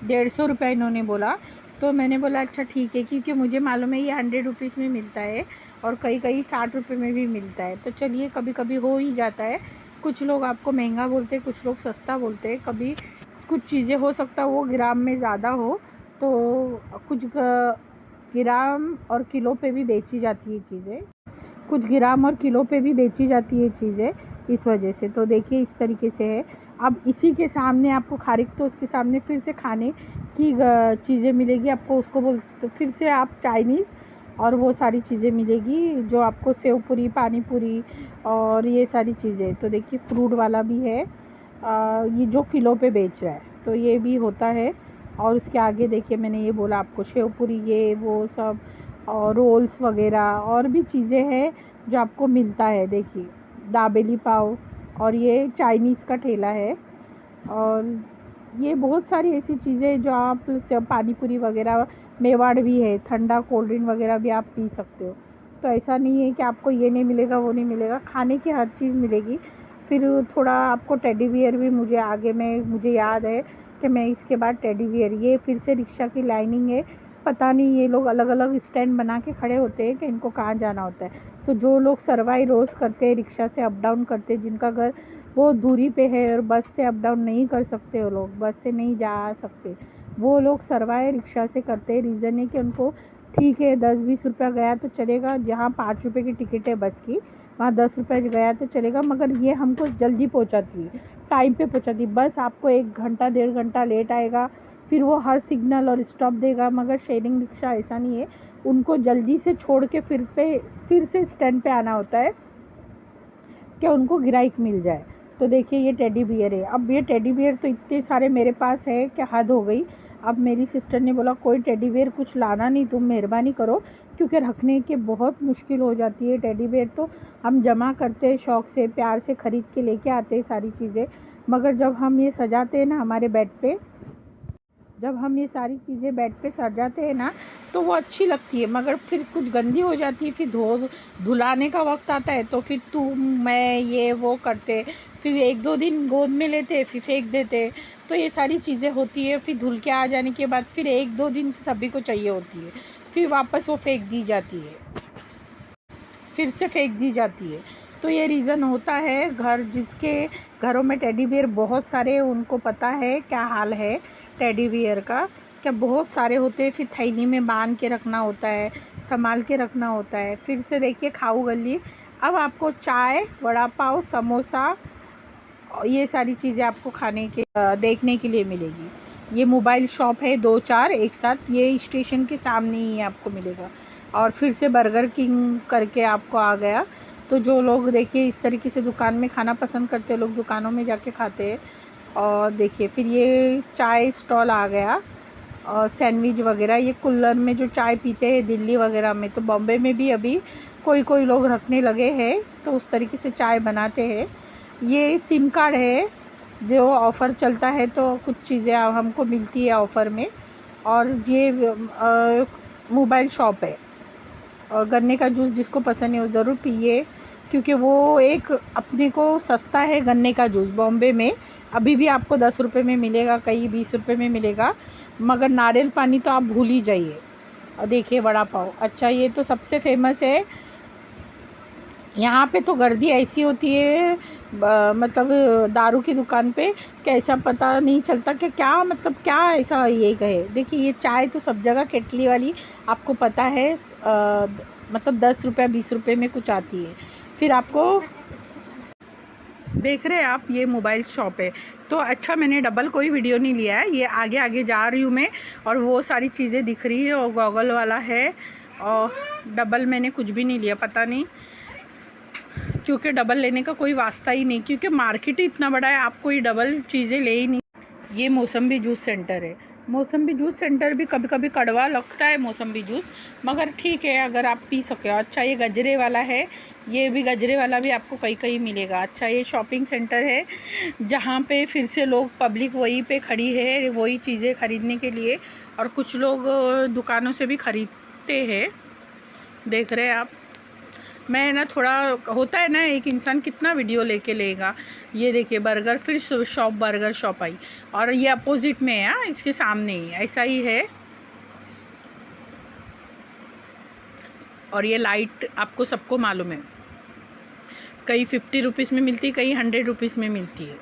150 रुपया इन्होंने बोला, तो मैंने बोला अच्छा ठीक है, क्योंकि मुझे मालूम है ये 100 रुपीज़ में मिलता है और कई कई 60 रुपये में भी मिलता है। तो चलिए कभी कभी हो ही जाता है। कुछ लोग आपको महंगा बोलते हैं, कुछ लोग सस्ता बोलते हैं। कभी कुछ चीज़ें हो सकता है वो ग्राम में ज़्यादा हो, तो कुछ ग्राम और किलो पे भी बेची जाती है चीज़ें, कुछ ग्राम और किलो पे भी बेची जाती है चीज़ें इस वजह से। तो देखिए इस तरीके से है। अब इसी के सामने आपको खारिक तो उसके सामने फिर से खाने की चीज़ें मिलेगी आपको, उसको बोल तो फिर से आप चाइनीज़ और वो सारी चीज़ें मिलेगी जो आपको सेव पूरी पानी पूरी और ये सारी चीज़ें। तो देखिए फ्रूट वाला भी है, ये जो किलो पे बेच रहा है तो ये भी होता है। और उसके आगे देखिए मैंने ये बोला आपको सेव पूरी ये वो सब और रोल्स वगैरह और भी चीज़ें हैं जो आपको मिलता है। देखिए दाबेली पाव और ये चाइनीज़ का ठेला है। और ये बहुत सारी ऐसी चीज़ें जो आप पानी पूरी वगैरह, मेवाड़ भी है, ठंडा कोल्ड ड्रिंक वगैरह भी आप पी सकते हो। तो ऐसा नहीं है कि आपको ये नहीं मिलेगा वो नहीं मिलेगा, खाने की हर चीज़ मिलेगी। फिर थोड़ा आपको टेडी बियर भी मुझे याद है कि मैं इसके बाद टेडी बियर, ये फिर से रिक्शा की लाइनिंग है। पता नहीं ये लोग अलग अलग स्टैंड बना के खड़े होते हैं कि इनको कहाँ जाना होता है। तो जो लोग सरवाई रोज़ करते हैं, रिक्शा से अप डाउन करते हैं, जिनका घर बहुत दूरी पे है और बस से अप डाउन नहीं कर सकते, वो लोग बस से नहीं जा सकते, वो लोग सरवाई रिक्शा से करते हैं। रीज़न है कि उनको ठीक है 10-20 रुपया गया तो चलेगा, जहाँ 5 रुपये की टिकट है बस की वहाँ 10 रुपये गया तो चलेगा, मगर ये हमको जल्दी पहुँचाती है, टाइम पे पहुँचाती है। बस आपको 1 घंटा 1.5 घंटा लेट आएगा, फिर वो हर सिग्नल और स्टॉप देगा। मगर शेयरिंग रिक्शा ऐसा नहीं है, उनको जल्दी से छोड़ के फिर से स्टैंड पे आना होता है कि उनको गिराइक मिल जाए। तो देखिए ये टेडी बियर है। अब ये टेडी बियर तो इतने सारे मेरे पास है कि हद हो गई। अब मेरी सिस्टर ने बोला कोई टेडी बियर कुछ लाना नहीं, तुम मेहरबानी करो, क्योंकि रखने की बहुत मुश्किल हो जाती है। टेडी बियर तो हम जमा करते हैं शौक़ से, प्यार से ख़रीद के लेके आते हैं सारी चीज़ें, मगर जब हम ये सजाते हैं ना हमारे बेड पे, जब हम ये सारी चीज़ें बेड पे सजाते हैं ना तो वो अच्छी लगती है, मगर फिर कुछ गंदी हो जाती है। फिर धुलाने का वक्त आता है तो फिर तुम मैं ये वो करते, फिर 1-2 दिन गोद में लेते फिर फेंक देते। तो ये सारी चीज़ें होती है। फिर धुल के आ जाने के बाद फिर 1-2 दिन सभी को चाहिए होती है, फिर वापस वो फेंक दी जाती है, फिर से फेंक दी जाती है। तो ये रीज़न होता है। जिसके घरों में टेडी बियर बहुत सारे, उनको पता है क्या हाल है टेडी बियर का, क्या बहुत सारे होते हैं। फिर थैली में बांध के रखना होता है, संभाल के रखना होता है। फिर से देखिए खाऊ गली, अब आपको चाय, वड़ा पाव, समोसा ये सारी चीज़ें आपको खाने के देखने के लिए मिलेगी। ये मोबाइल शॉप है 2-4 एक साथ, ये स्टेशन के सामने ही आपको मिलेगा। और फिर से बर्गर किंग करके आपको आ गया। तो जो लोग देखिए इस तरीके से दुकान में खाना पसंद करते हैं, लोग दुकानों में जाके खाते हैं। और देखिए फिर ये चाय स्टॉल आ गया और सैंडविच वगैरह, ये कुल्हड़ में जो चाय पीते हैं दिल्ली वगैरह में, तो बॉम्बे में भी अभी कोई लोग रखने लगे हैं, तो उस तरीके से चाय बनाते हैं। ये सिम कार्ड है, जो ऑफ़र चलता है तो कुछ चीज़ें हमको मिलती है ऑफ़र में। और ये मोबाइल शॉप है। और गन्ने का जूस जिसको पसंद है वो ज़रूर पिए, क्योंकि वो एक अपने को सस्ता है गन्ने का जूस। बॉम्बे में अभी भी आपको 10 रुपये में मिलेगा, कहीं 20 रुपये में मिलेगा, मगर नारियल पानी तो आप भूल ही जाइए। और देखिए वड़ा पाव, अच्छा ये तो सबसे फेमस है। यहाँ पे तो गर्दी ऐसी होती है मतलब दारू की दुकान पे, कैसा पता नहीं चलता कि क्या मतलब क्या ऐसा ये कहे। देखिए ये चाय तो सब जगह केटली वाली आपको पता है, मतलब 10 रुपये 20 रुपये में कुछ आती है। फिर आपको देख रहे हैं आप, ये मोबाइल शॉप है। तो अच्छा मैंने डबल कोई वीडियो नहीं लिया है, ये आगे आगे जा रही हूँ मैं और वो सारी चीज़ें दिख रही है। और गॉगल वाला है और डबल मैंने कुछ भी नहीं लिया, पता नहीं क्योंकि डबल लेने का कोई वास्ता ही नहीं, क्योंकि मार्केट ही इतना बड़ा है, आप कोई डबल चीज़ें ले ही नहीं। ये मौसम्बी जूस सेंटर है। मौसम्बी जूस सेंटर भी कभी कभी कड़वा लगता है मौसम्बी जूस, मगर ठीक है अगर आप पी सके। अच्छा ये गजरे वाला है, ये भी गजरे वाला भी आपको कहीं कहीं मिलेगा। अच्छा ये शॉपिंग सेंटर है जहाँ पे फिर से लोग पब्लिक वहीं पे खड़ी है वही चीज़ें ख़रीदने के लिए, और कुछ लोग दुकानों से भी ख़रीदते हैं। देख रहे हैं आप। मैं ना थोड़ा होता है ना, एक इंसान कितना वीडियो लेके लेगा। ये देखिए बर्गर, फिर शॉप बर्गर शॉप आई, और ये अपोजिट में है, इसके सामने ही ऐसा ही है। और ये लाइट आपको सबको मालूम है, कहीं 50 रुपीज़ में मिलती है, कहीं 100 रुपीज़ में मिलती है,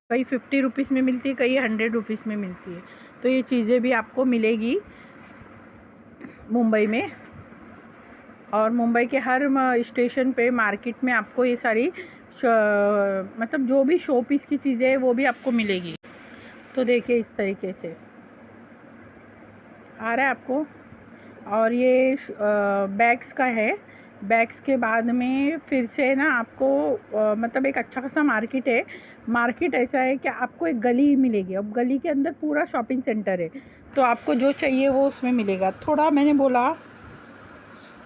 कहीं 50 रुपीज़ में मिलती है, कहीं 100 रुपीज़ में मिलती है। तो ये चीज़ें भी आपको मिलेगी मुंबई में। और मुंबई के हर स्टेशन पे मार्केट में आपको ये सारी मतलब जो भी शो पीस की चीज़ें हैं वो भी आपको मिलेगी। तो देखिए इस तरीके से आ रहा है आपको। और ये बैग्स का है। बैग्स के बाद में फिर से ना आपको मतलब एक अच्छा खासा मार्केट है। मार्केट ऐसा है कि आपको एक गली मिलेगी, अब गली के अंदर पूरा शॉपिंग सेंटर है, तो आपको जो चाहिए वो उसमें मिलेगा। थोड़ा मैंने बोला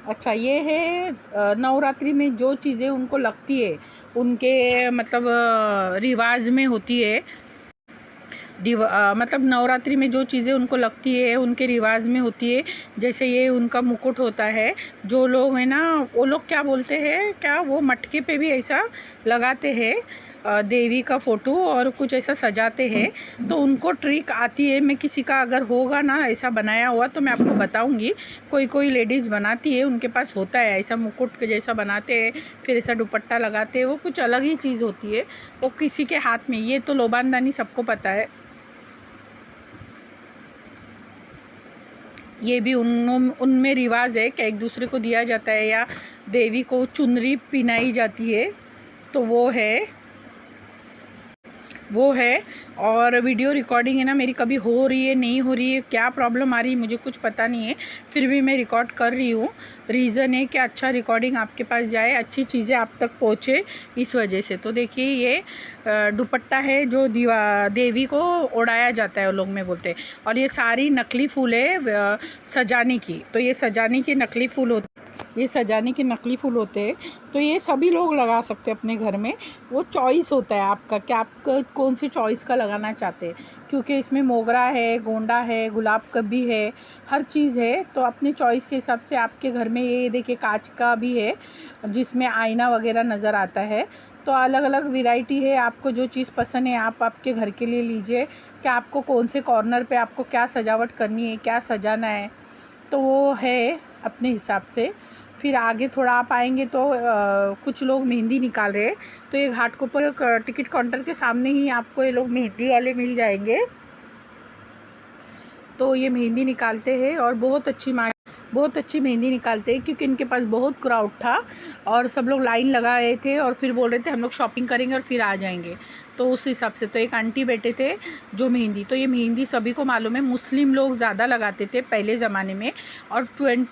अच्छा ये है नवरात्रि में जो चीज़ें उनको लगती है उनके मतलब रिवाज में होती है। मतलब नवरात्रि में जो चीज़ें उनको लगती है उनके रिवाज में होती है। जैसे ये उनका मुकुट होता है, जो लोग हैं ना वो लोग क्या बोलते हैं, क्या वो मटके पे भी ऐसा लगाते हैं देवी का फ़ोटो और कुछ ऐसा सजाते हैं। तो उनको ट्रिक आती है। मैं किसी का अगर होगा ना ऐसा बनाया हुआ तो मैं आपको बताऊंगी। कोई कोई लेडीज़ बनाती है, उनके पास होता है ऐसा मुकुट के जैसा बनाते हैं, फिर ऐसा दुपट्टा लगाते हैं। वो कुछ अलग ही चीज़ होती है, वो किसी के हाथ में। ये तो लोबानदानी सबको पता है, ये भी उनमें रिवाज है कि एक दूसरे को दिया जाता है या देवी को चुनरी पिनाई जाती है, तो वो है। और वीडियो रिकॉर्डिंग है ना मेरी कभी हो रही है नहीं हो रही है, क्या प्रॉब्लम आ रही है मुझे कुछ पता नहीं है, फिर भी मैं रिकॉर्ड कर रही हूँ। रीज़न है कि अच्छा रिकॉर्डिंग आपके पास जाए, अच्छी चीज़ें आप तक पहुँचे, इस वजह से। तो देखिए ये दुपट्टा है जो देवी को ओढ़ाया जाता है, वो लोग में बोलते हैं। और ये सारी नकली फूल है सजाने की, तो ये सजाने के नकली फूल होते, ये सजाने के नकली फूल होते हैं। तो ये सभी लोग लगा सकते हैं अपने घर में। वो चॉइस होता है आपका कि आप कौन सी चॉइस का लगाना चाहते हैं, क्योंकि इसमें मोगरा है, गोंडा है, गुलाब का भी है, हर चीज़ है। तो अपने चॉइस के हिसाब से आपके घर में ये देखिए कांच का भी है जिसमें आईना वगैरह नज़र आता है। तो अलग अलग वैरायटी है, आपको जो चीज़ पसंद है आप आपके घर के लिए लीजिए कि आपको कौन से कॉर्नर पे आपको क्या सजावट करनी है, क्या सजाना है, तो वो है अपने हिसाब से। फिर आगे थोड़ा आप आएंगे तो कुछ लोग मेहंदी निकाल रहे हैं। तो ये घाटकोपर टिकट काउंटर के सामने ही आपको ये लोग मेहंदी वाले मिल जाएंगे। तो ये मेहंदी निकालते हैं और बहुत अच्छी मेहंदी निकालते हैं, क्योंकि इनके पास बहुत क्राउड था और सब लोग लाइन लगाए थे और फिर बोल रहे थे हम लोग शॉपिंग करेंगे और फिर आ जाएंगे। तो उस हिसाब से तो एक आंटी बैठे थे जो मेहंदी, तो ये मेहंदी सभी को मालूम है मुस्लिम लोग ज़्यादा लगाते थे पहले ज़माने में। और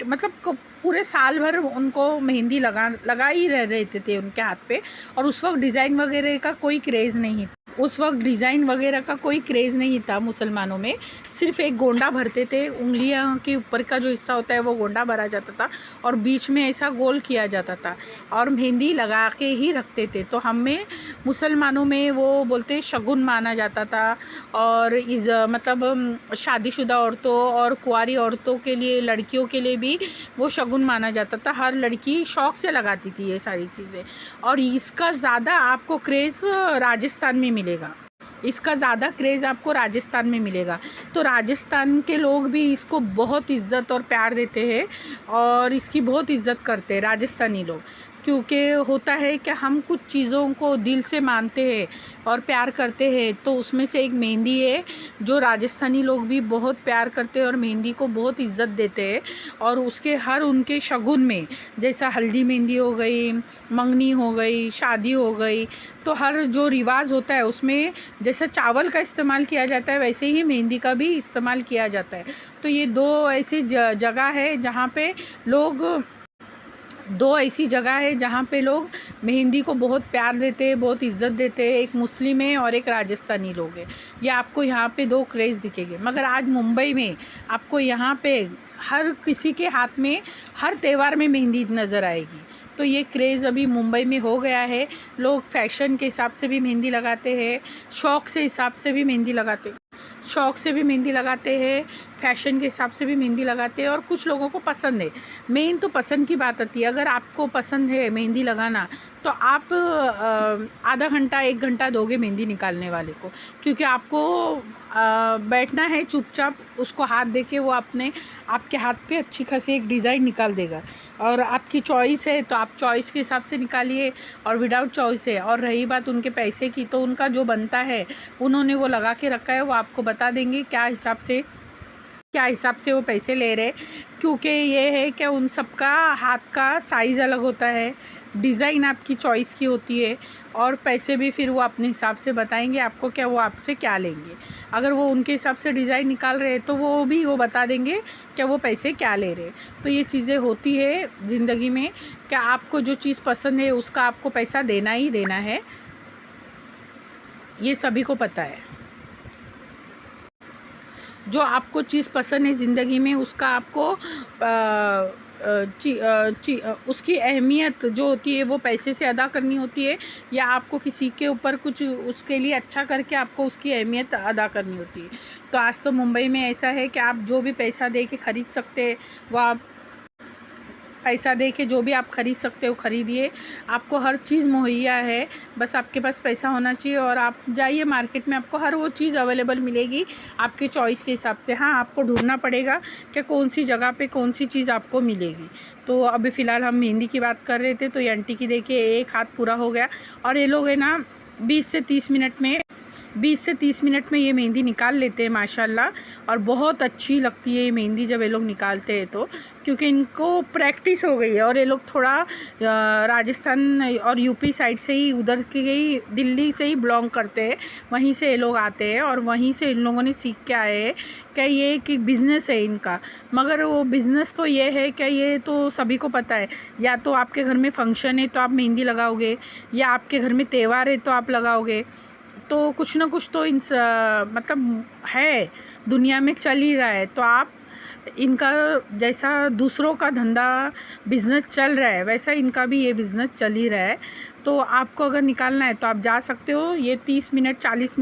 मतलब पूरे साल भर उनको मेहंदी लगा ही रहते थे उनके हाथ पे। और उस वक्त डिज़ाइन वगैरह का कोई क्रेज़ नहीं, उस वक्त डिज़ाइन वगैरह का कोई क्रेज़ नहीं था मुसलमानों में। सिर्फ एक गोंडा भरते थे, उंगलियां के ऊपर का जो हिस्सा होता है वो गोंडा भरा जाता था और बीच में ऐसा गोल किया जाता था और मेहंदी लगा के ही रखते थे। तो हमें मुसलमानों में वो बोलते शगुन माना जाता था। और मतलब शादीशुदा औरतों और कुंवारी औरतों के लिए, लड़कियों के लिए भी वो शगुन माना जाता था। हर लड़की शौक़ से लगाती थी ये सारी चीज़ें। और इसका ज़्यादा आपको क्रेज़ राजस्थान में मिलेगा, इसका ज़्यादा क्रेज़ आपको राजस्थान में मिलेगा। तो राजस्थान के लोग भी इसको बहुत इज़्ज़त और प्यार देते हैं और इसकी बहुत इज़्ज़त करते हैं राजस्थानी लोग। क्योंकि होता है कि हम कुछ चीज़ों को दिल से मानते हैं और प्यार करते हैं, तो उसमें से एक मेहंदी है जो राजस्थानी लोग भी बहुत प्यार करते हैं और मेहंदी को बहुत इज़्ज़त देते हैं। और उसके हर उनके शगुन में, जैसा हल्दी मेहंदी हो गई, मंगनी हो गई, शादी हो गई, तो हर जो रिवाज होता है उसमें जैसा चावल का इस्तेमाल किया जाता है वैसे ही मेहंदी का भी इस्तेमाल किया जाता है। तो ये दो ऐसी जगह है जहाँ पे लोग दो ऐसी जगह है जहाँ पे लोग मेहंदी को बहुत प्यार देते हैं, बहुत इज़्ज़त देते हैं। एक मुस्लिम है और एक राजस्थानी लोग हैं। ये आपको यहाँ पे दो क्रेज़ दिखेंगे। मगर आज मुंबई में आपको यहाँ पे हर किसी के हाथ में हर त्यौहार में मेहंदी नज़र आएगी। तो ये क्रेज़ अभी मुंबई में हो गया है। लोग फैशन के हिसाब से भी मेहंदी लगाते हैं, शौक़ से हिसाब से भी मेहंदी लगाते हैं, शौक़ से भी मेहंदी लगाते हैं, फ़ैशन के हिसाब से भी मेहंदी लगाते हैं। और कुछ लोगों को पसंद है। मेन तो पसंद की बात आती है। अगर आपको पसंद है मेहंदी लगाना तो आप आधा घंटा 1 घंटा दोगे मेहंदी निकालने वाले को, क्योंकि आपको बैठना है चुपचाप, उसको हाथ दे के वो आपके हाथ पे अच्छी खासी एक डिज़ाइन निकाल देगा। और आपकी चॉइस है तो आप चॉइस के हिसाब से निकालिए, और विदाउट चॉइस है। और रही बात उनके पैसे की, तो उनका जो बनता है उन्होंने वो लगा के रखा है, वो आपको बता देंगे क्या हिसाब से वो पैसे ले रहे। क्योंकि ये है कि उन सबका हाथ का साइज़ अलग होता है, डिज़ाइन आपकी चॉइस की होती है, और पैसे भी फिर वो अपने हिसाब से बताएंगे आपको क्या वो आपसे क्या लेंगे। अगर वो उनके हिसाब से डिज़ाइन निकाल रहे हैं तो वो बता देंगे क्या वो पैसे क्या ले रहे। तो ये चीज़ें होती है ज़िंदगी में, क्या आपको जो चीज़ पसंद है उसका आपको पैसा देना ही देना है, ये सभी को पता है। जो आपको चीज़ पसंद है ज़िंदगी में उसका आपको उसकी अहमियत जो होती है वो पैसे से अदा करनी होती है, या आपको किसी के ऊपर कुछ उसके लिए अच्छा करके आपको उसकी अहमियत अदा करनी होती है। तो आज तो मुंबई में ऐसा है कि आप जो भी पैसा दे के ख़रीद सकते हैं वो आप पैसा दे के जो भी आप ख़रीद सकते हो ख़रीदिए। आपको हर चीज़ मुहैया है, बस आपके पास पैसा होना चाहिए। और आप जाइए मार्केट में, आपको हर वो चीज़ अवेलेबल मिलेगी आपके चॉइस के हिसाब से। हाँ, आपको ढूंढना पड़ेगा कि कौन सी जगह पे कौन सी चीज़ आपको मिलेगी। तो अभी फ़िलहाल हम मेहंदी की बात कर रहे थे, तो ये आंटी की देखिए एक हाथ पूरा हो गया, और ये लोग है ना 20 से 30 मिनट में ये मेहंदी निकाल लेते हैं माशाल्लाह। और बहुत अच्छी लगती है ये मेहंदी जब ये लोग निकालते हैं तो, क्योंकि इनको प्रैक्टिस हो गई है। और ये लोग थोड़ा राजस्थान और यूपी साइड से ही, उधर की दिल्ली से ही बिलोंग करते हैं, वहीं से ये लोग आते हैं और वहीं से इन लोगों ने सीख के आए हैं क्या ये कि बिज़नेस है इनका। मगर वो बिज़नेस तो ये है कि ये तो सभी को पता है, या तो आपके घर में फंक्शन है तो आप मेहंदी लगाओगे, या आपके घर में त्यौहार है तो आप लगाओगे। तो कुछ ना कुछ तो मतलब है, दुनिया में चल ही रहा है। तो आप इनका जैसा दूसरों का धंधा बिज़नेस चल रहा है वैसा इनका भी ये बिज़नेस चल ही रहा है। तो आपको अगर निकालना है तो आप जा सकते हो। ये 30 मिनट 40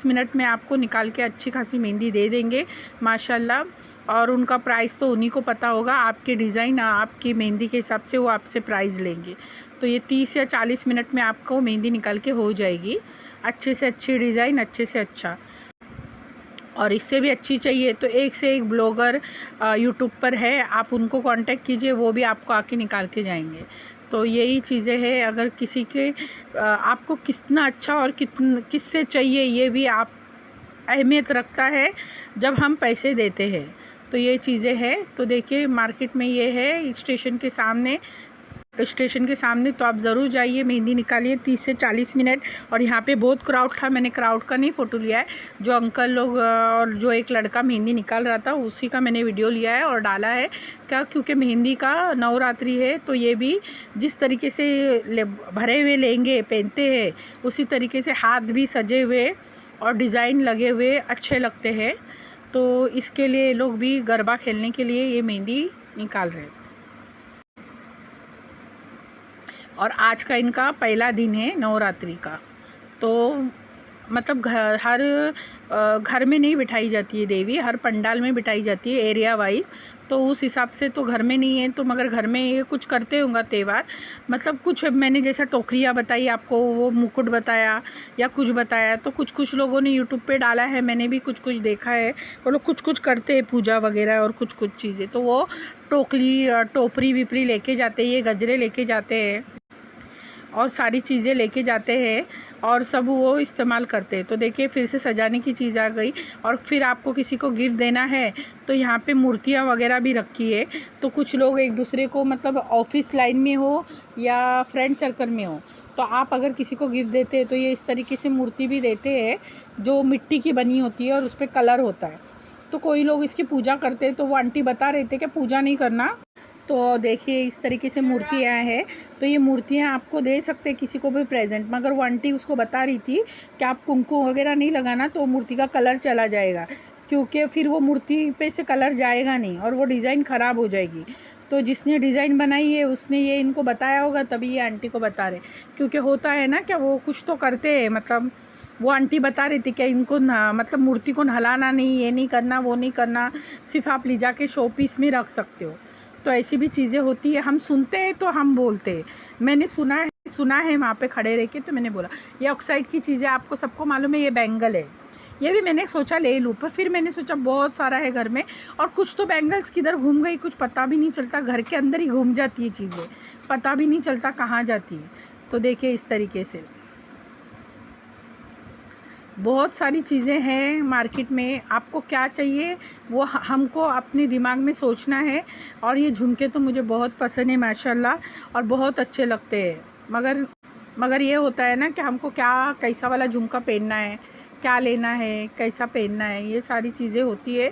मिनट में आपको निकाल के अच्छी खासी मेहंदी दे देंगे माशाल्लाह। और उनका प्राइस तो उन्हीं को पता होगा, आपके डिज़ाइन आपकी मेहंदी के हिसाब से वो आपसे प्राइस लेंगे। तो ये 30 या 40 मिनट में आपको मेहंदी निकाल के हो जाएगी, अच्छे से अच्छी डिज़ाइन, अच्छे से अच्छा। और इससे भी अच्छी चाहिए तो एक से एक ब्लॉगर यूट्यूब पर है, आप उनको कांटेक्ट कीजिए, वो भी आपको आके निकाल के जाएंगे। तो यही चीज़ें हैं। अगर किसी के आपको कितना अच्छा और किससे चाहिए ये भी आप अहमियत रखता है जब हम पैसे देते हैं। तो ये चीज़ें हैं। तो देखिए मार्केट में ये है स्टेशन के सामने, तो आप ज़रूर जाइए, मेहंदी निकालिए 30 से 40 मिनट। और यहाँ पे बहुत क्राउड था, मैंने क्राउड का नहीं फ़ोटो लिया है, जो अंकल लोग और जो एक लड़का मेहंदी निकाल रहा था उसी का मैंने वीडियो लिया है और डाला है। क्या, क्योंकि मेहंदी का नवरात्रि है तो ये भी जिस तरीके से भरे हुए लहंगे पहनते हैं उसी तरीके से हाथ भी सजे हुए और डिज़ाइन लगे हुए अच्छे लगते हैं। तो इसके लिए लोग भी गरबा खेलने के लिए ये मेहंदी निकाल रहे हैं। और आज का इनका पहला दिन है नवरात्रि का। तो मतलब हर घर में नहीं बिठाई जाती है देवी, हर पंडाल में बिठाई जाती है एरिया वाइज। तो उस हिसाब से तो घर में नहीं है, तो मगर घर में ये कुछ करते होंगे त्यौहार। मतलब कुछ मैंने जैसा टोकरियाँ बताई आपको, वो मुकुट बताया या कुछ बताया, तो कुछ लोगों ने यूट्यूब पे डाला है, मैंने भी कुछ देखा है। वो लोग कुछ करते हैं पूजा वगैरह और कुछ चीज़ें। तो वो टोपरी विपरी लेके जाते हैं, ये गजरे लेके जाते हैं और सारी चीज़ें लेके जाते हैं और सब वो इस्तेमाल करते हैं। तो देखिए फिर से सजाने की चीज़ आ गई। और फिर आपको किसी को गिफ्ट देना है तो यहाँ पे मूर्तियाँ वगैरह भी रखी है। तो कुछ लोग एक दूसरे को मतलब ऑफिस लाइन में हो या फ्रेंड सर्कल में हो, तो आप अगर किसी को गिफ्ट देते हैं तो ये इस तरीके से मूर्ति भी देते हैं जो मिट्टी की बनी होती है और उस पर कलर होता है। तो कोई लोग इसकी पूजा करते हैं, तो वो आंटी बता रहे थे कि पूजा नहीं करना, तो देखिए इस तरीके से मूर्तियाँ हैं। तो ये मूर्तियाँ आपको दे सकते हैं किसी को भी प्रेजेंट, मगर वो आंटी उसको बता रही थी कि आप कुमकुम वगैरह नहीं लगाना तो मूर्ति का कलर चला जाएगा, क्योंकि फिर वो मूर्ति पे से कलर जाएगा नहीं और वो डिज़ाइन ख़राब हो जाएगी। तो जिसने डिज़ाइन बनाई है उसने ये इनको बताया होगा, तभी ये आंटी को बता रहे, क्योंकि होता है ना क्या वो कुछ तो करते हैं, मतलब वो आंटी बता रही थी कि इनको मतलब मूर्ति को नहलाना नहीं, ये नहीं करना, वो नहीं करना, सिर्फ आप ले जाके शो पीस में रख सकते हो। तो ऐसी भी चीज़ें होती है, हम सुनते हैं तो हम बोलते हैं। मैंने सुना है वहाँ पे खड़े रह के, तो मैंने बोला ये ऑक्साइड की चीज़ें आपको सबको मालूम है, ये बैंगल है, ये भी मैंने सोचा ले लूँ, पर फिर मैंने सोचा बहुत सारा है घर में, और कुछ तो बैंगल्स किधर घूम गई कुछ पता भी नहीं चलता, घर के अंदर ही घूम जाती है चीज़ें, पता भी नहीं चलता कहाँ जाती है। तो देखिए इस तरीके से बहुत सारी चीज़ें हैं मार्केट में, आपको क्या चाहिए वो हमको अपने दिमाग में सोचना है। और ये झुमके तो मुझे बहुत पसंद है माशाल्लाह, और बहुत अच्छे लगते हैं, मगर ये होता है ना कि हमको क्या कैसा वाला झुमका पहनना है, क्या लेना है, कैसा पहनना है, ये सारी चीज़ें होती है।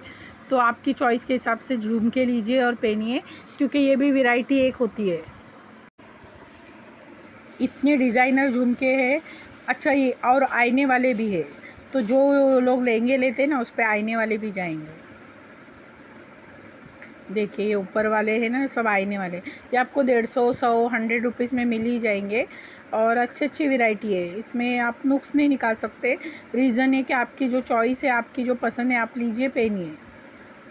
तो आपकी चॉइस के हिसाब से झुमके लीजिए और पहनिए, क्योंकि ये भी वैरायटी एक होती है। इतने डिज़ाइनर झुमके हैं। अच्छा ये और आईने वाले भी है, तो जो लोग लहंगे लेते हैं ना उस पे आईने वाले भी जाएंगे। देखिए ये ऊपर वाले हैं ना सब आईने वाले, ये आपको 150, 100, 100 रुपीज़ में मिल ही जाएंगे, और अच्छी वैरायटी है, इसमें आप नुक्स नहीं निकाल सकते। रीज़न है कि आपकी जो चॉइस है, आपकी जो पसंद है आप लीजिए पहनिए।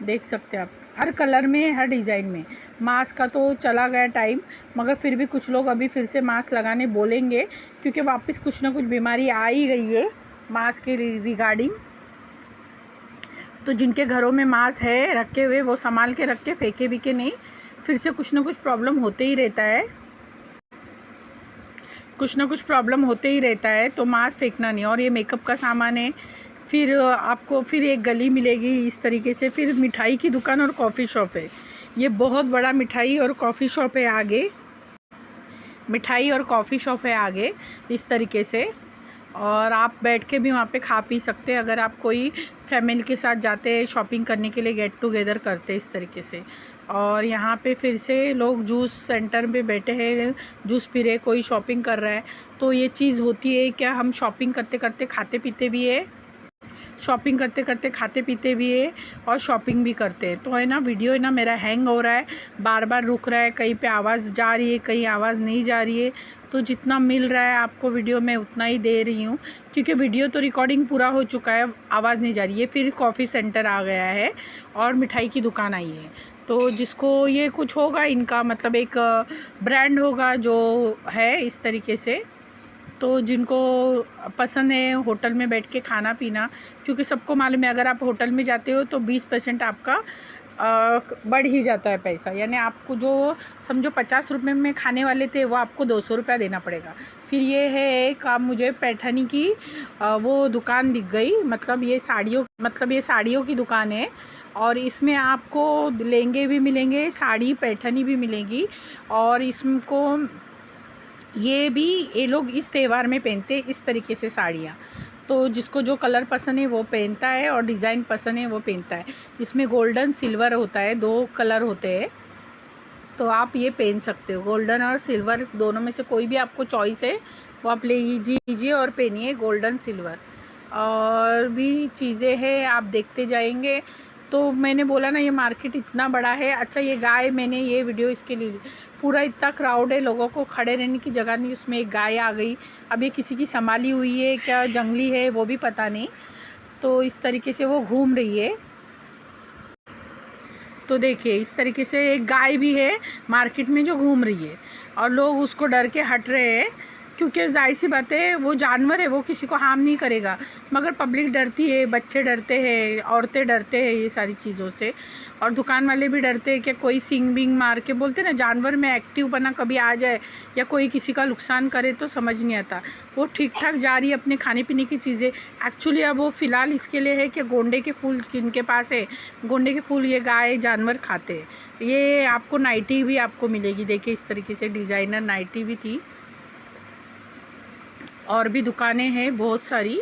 देख सकते हैं आप हर कलर में, हर डिज़ाइन में। मास्क का तो चला गया टाइम, मगर फिर भी कुछ लोग अभी फिर से मास्क लगाने बोलेंगे, क्योंकि वापस कुछ ना कुछ बीमारी आ ही गई है मास्क के रिगार्डिंग। तो जिनके घरों में मास्क है रखे हुए वो संभाल के रख के, फेंके भी के नहीं, फिर से कुछ ना कुछ प्रॉब्लम होते ही रहता है, कुछ ना कुछ प्रॉब्लम होते ही रहता है। तो मास्क फेंकना नहीं। और ये मेकअप का सामान है, फिर आपको फिर एक गली मिलेगी इस तरीके से, फिर मिठाई की दुकान और कॉफ़ी शॉप है। ये बहुत बड़ा मिठाई और कॉफ़ी शॉप है आगे, मिठाई और कॉफ़ी शॉप है आगे इस तरीके से, और आप बैठ के भी वहाँ पे खा पी सकते हैं। अगर आप कोई फैमिली के साथ जाते हैं शॉपिंग करने के लिए, गेट टुगेदर करते हैं इस तरीके से। और यहाँ पे फिर से लोग जूस सेंटर में बैठे हैं, जूस पी रहे, कोई शॉपिंग कर रहा है। तो ये चीज़ होती है क्या, हम शॉपिंग करते करते खाते पीते भी है, शॉपिंग करते करते खाते पीते भी है और शॉपिंग भी करते हैं। तो है ना वीडियो है ना मेरा हैंग हो रहा है, बार बार रुक रहा है, कहीं पे आवाज़ जा रही है, कहीं आवाज़ नहीं जा रही है। तो जितना मिल रहा है आपको वीडियो मैं उतना ही दे रही हूँ, क्योंकि वीडियो तो रिकॉर्डिंग पूरा हो चुका है, आवाज़ नहीं जा रही है। फिर कॉफ़ी सेंटर आ गया है और मिठाई की दुकान आई है। तो जिसको ये कुछ होगा इनका मतलब एक ब्रांड होगा जो है इस तरीके से। तो जिनको पसंद है होटल में बैठ के खाना पीना, क्योंकि सबको मालूम है अगर आप होटल में जाते हो तो 20% आपका बढ़ ही जाता है पैसा, यानी आपको जो समझो 50 रुपये में खाने वाले थे वो आपको 200 रुपया देना पड़ेगा। फिर ये है एक आप मुझे पैठनी की वो दुकान दिख गई, मतलब ये साड़ियों की दुकान है, और इसमें आपको लहंगे भी मिलेंगे, साड़ी पैठनी भी मिलेगी, और इसको ये लोग इस त्यौहार में पहनते हैं इस तरीके से साड़ियाँ। तो जिसको जो कलर पसंद है वो पहनता है और डिज़ाइन पसंद है वो पहनता है। इसमें गोल्डन सिल्वर होता है, 2 कलर होते हैं, तो आप ये पहन सकते हो। गोल्डन और सिल्वर दोनों में से कोई भी आपको चॉइस है वो आप ले लीजिए और पहनिए, गोल्डन सिल्वर। और भी चीज़ें हैं आप देखते जाएंगे। तो मैंने बोला ना ये मार्केट इतना बड़ा है। अच्छा ये गाय, मैंने ये वीडियो इसके लिए, पूरा इतना क्राउड है, लोगों को खड़े रहने की जगह नहीं, उसमें एक गाय आ गई। अब ये किसी की संभाली हुई है क्या जंगली है वो भी पता नहीं, तो इस तरीके से वो घूम रही है। तो देखिए इस तरीके से एक गाय भी है मार्केट में जो घूम रही है, और लोग उसको डर के हट रहे हैं, क्योंकि जाहिर सी बात है वो जानवर है, वो किसी को हार्म नहीं करेगा, मगर पब्लिक डरती है, बच्चे डरते हैं, औरतें डरते हैं ये सारी चीज़ों से, और दुकान वाले भी डरते हैं कि कोई सींग बिंग मार के, बोलते ना जानवर में एक्टिव बना कभी आ जाए या कोई किसी का नुकसान करे तो समझ नहीं आता। वो ठीक ठाक जा रही है अपने खाने पीने की चीज़ें। एक्चुअली अब वो फ़िलहाल इसके लिए है कि गोंडे के फूल जिनके पास है, गोंडे के फूल ये गाय जानवर खाते हैं। ये आपको नाइटी भी आपको मिलेगी, देखिए इस तरीके से डिज़ाइनर नाइटी भी थी, और भी दुकानें हैं बहुत सारी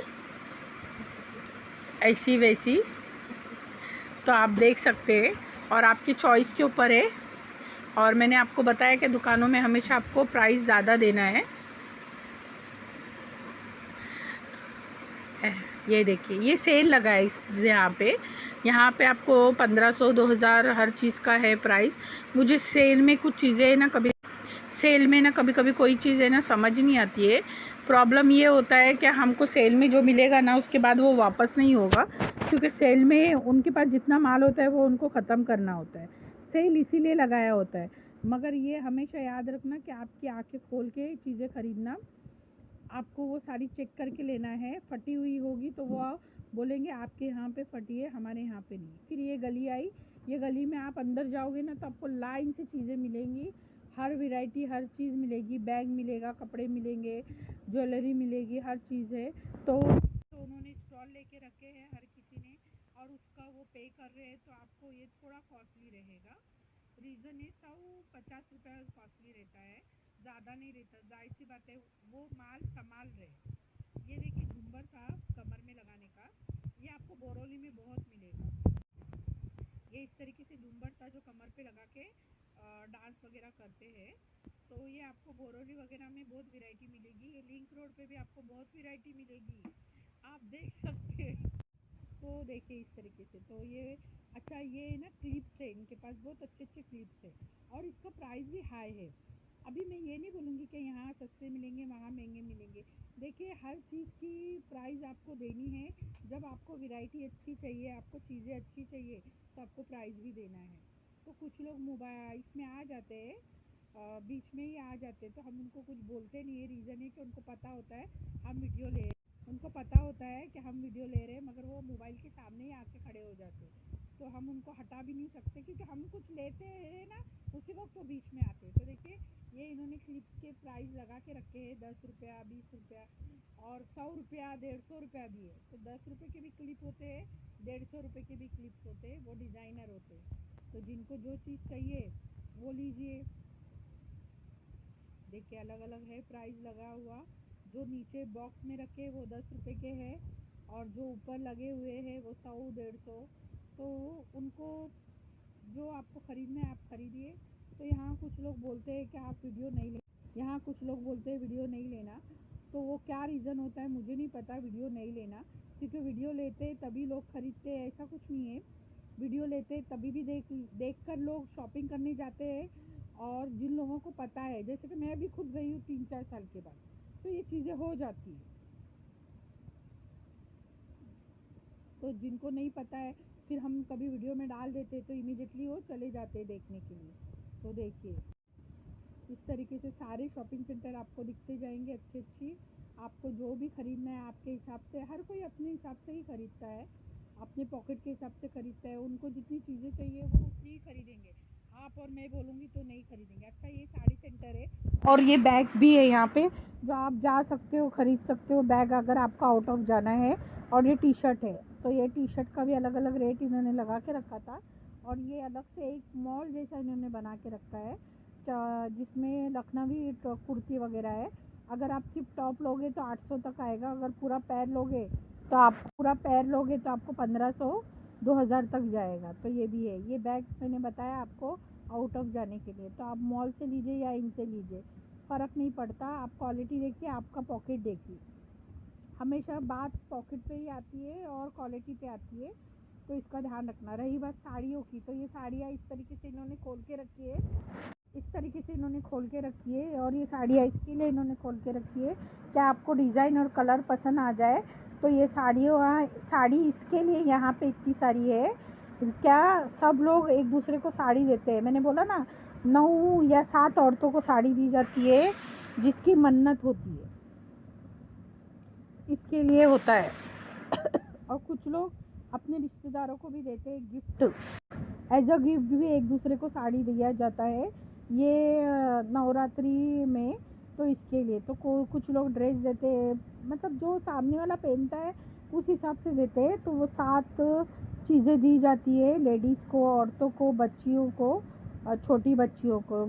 ऐसी वैसी, तो आप देख सकते हैं, और आपकी चॉइस के ऊपर है। और मैंने आपको बताया कि दुकानों में हमेशा आपको प्राइस ज़्यादा देना है। ये देखिए, ये सेल लगा है इस यहाँ पे आपको 1500 2000 हर चीज़ का है प्राइस। मुझे सेल में कुछ चीज़ें ना कभी कभी कोई चीज़ है ना समझ नहीं आती है। प्रॉब्लम ये होता है कि हमको सेल में जो मिलेगा ना उसके बाद वो वापस नहीं होगा, क्योंकि सेल में उनके पास जितना माल होता है वो उनको ख़त्म करना होता है। सेल इसीलिए लगाया होता है। मगर ये हमेशा याद रखना कि आपकी आंखें खोल के चीज़ें ख़रीदना, आपको वो साड़ी चेक करके लेना है। फटी हुई होगी तो वो बोलेंगे आपके यहाँ पे फटी है, हमारे यहाँ पे नहीं। फिर ये गली आई, ये गली में आप अंदर जाओगे ना तो आपको लाइन से चीज़ें मिलेंगी, हर वैरायटी हर चीज़ मिलेगी। बैग मिलेगा, कपड़े मिलेंगे, ज्वेलरी मिलेगी, हर चीज़ है। तो उन्होंने स्टॉल लेके रखे हैं हर किसी ने, और उसका वो पे कर रहे हैं, तो आपको ये थोड़ा कॉस्टली रहेगा। रीज़न है 150 रुपये कॉस्टली रहता है, ज़्यादा नहीं रहता। जाहिर सी बात है वो माल संभाल रहे। ये देखिए झुम्बर था कमर में लगाने का, ये आपको बोरोली में बहुत मिलेगा। ये इस तरीके से झुम्बर था जो कमर पे लगा के डांस वगैरह करते हैं। तो ये आपको बोरोली वगैरह में बहुत वैरायटी मिलेगी। ये लिंक रोड पे भी आपको बहुत वैरायटी मिलेगी, आप देख सकते हैं। तो देखिए इस तरीके से, तो ये अच्छा, ये ना क्लिप्स है, इनके पास बहुत अच्छे अच्छे क्लिप्स है और इसका प्राइस भी हाई है। अभी मैं ये नहीं बोलूँगी कि यहाँ सस्ते मिलेंगे वहाँ महंगे मिलेंगे। देखिए हर चीज़ की प्राइस आपको देनी है। जब आपको वैरायटी अच्छी चाहिए, आपको चीज़ें अच्छी चाहिए, तो आपको प्राइस भी देना है। तो कुछ लोग मोबाइल इसमें आ जाते हैं, बीच में ही आ जाते हैं, तो हम उनको कुछ बोलते नहीं है। रीज़न है कि उनको पता होता है हम वीडियो ले उनको पता होता है कि हम वीडियो ले रहे हैं, मगर वो मोबाइल के सामने ही आके खड़े हो जाते हैं। तो हम उनको हटा भी नहीं सकते, क्योंकि हम कुछ लेते हैं ना उसी वक्त वो बीच में आते हैं। तो देखिए ये इन्होंने क्लिप्स के प्राइस लगा के रखे हैं, 10 रुपया, 20 रुपया और 100 रुपया, 150 रुपया भी है। तो 10 रुपये के भी क्लिप होते हैं, 150 रुपये के भी क्लिप्स होते हैं, वो डिज़ाइनर होते हैं। तो जिनको जो चीज़ चाहिए वो लीजिए। देखिए अलग अलग है प्राइस लगा हुआ। जो नीचे बॉक्स में रखे वो 10 रुपये के हैं, और जो ऊपर लगे हुए हैं वो 100 150। तो उनको जो आपको ख़रीदना है आप ख़रीदिए। तो यहाँ कुछ लोग बोलते हैं कि आप वीडियो नहीं ले यहाँ कुछ लोग बोलते हैं वीडियो नहीं लेना। तो वो क्या रीज़न होता है मुझे नहीं पता, वीडियो नहीं लेना। क्योंकि वीडियो लेते तभी लोग ख़रीदते हैं, ऐसा कुछ नहीं है। वीडियो लेते तभी भी देख कर लोग शॉपिंग करने जाते हैं। और जिन लोगों को पता है, जैसे कि मैं अभी खुद गई हूँ 3-4 साल के बाद, तो ये चीज़ें हो जाती है। तो जिनको नहीं पता है, फिर हम कभी वीडियो में डाल देते तो इमीडिएटली वो चले जाते हैं देखने के लिए। तो देखिए इस तरीके से सारे शॉपिंग सेंटर आपको दिखते जाएंगे अच्छी अच्छी। आपको जो भी ख़रीदना है आपके हिसाब से, हर कोई अपने हिसाब से ही ख़रीदता है, अपने पॉकेट के हिसाब से ख़रीदता है। उनको जितनी चीज़ें चाहिए वो उतनी ही ख़रीदेंगे। आप और मैं बोलूँगी तो नहीं ख़रीदेंगे। अच्छा ये साड़ी सेंटर है, और ये बैग भी है यहाँ पे, जो आप जा सकते हो, ख़रीद सकते हो बैग अगर आपको आउट ऑफ जाना है। और ये टी शर्ट है, तो ये टी शर्ट का भी अलग अलग रेट इन्होंने लगा के रखा था। और ये अलग से एक मॉल जैसा इन्होंने बना के रखा है, जिसमें लखनवी कुर्ती वगैरह है। अगर आप सिर्फ टॉप लोगे तो 800 तक आएगा। अगर पूरा पैर लोगे तो आपको 1500 2000 तक जाएगा। तो ये भी है। ये बैग्स मैंने बताया आपको आउट ऑफ जाने के लिए, तो आप मॉल से लीजिए या इनसे लीजिए, फ़र्क नहीं पड़ता। आप क्वालिटी देखिए, आपका पॉकेट देखिए। हमेशा बात पॉकेट पे ही आती है और क्वालिटी पे आती है, तो इसका ध्यान रखना। रही बात साड़ियों की, तो ये साड़ियाँ इस तरीके से इन्होंने खोल के रखी है, और ये साड़ियाँ इसके लिए इन्होंने खोल के रखी है कि आपको डिज़ाइन और कलर पसंद आ जाए। तो ये साड़ी इसके लिए यहाँ पे इतनी सारी है। क्या सब लोग एक दूसरे को साड़ी देते हैं। मैंने बोला ना 9 या 7 औरतों को साड़ी दी जाती है जिसकी मन्नत होती है, इसके लिए होता है। और कुछ लोग अपने रिश्तेदारों को भी देते हैं गिफ्ट, एज अ गिफ्ट भी एक दूसरे को साड़ी दिया जाता है ये नवरात्रि में। तो इसके लिए तो कुछ लोग ड्रेस देते हैं, मतलब जो सामने वाला पहनता है उस हिसाब से देते हैं। तो वो 7 चीज़ें दी जाती है लेडीज़ को, औरतों को, बच्चियों को, छोटी बच्चियों को।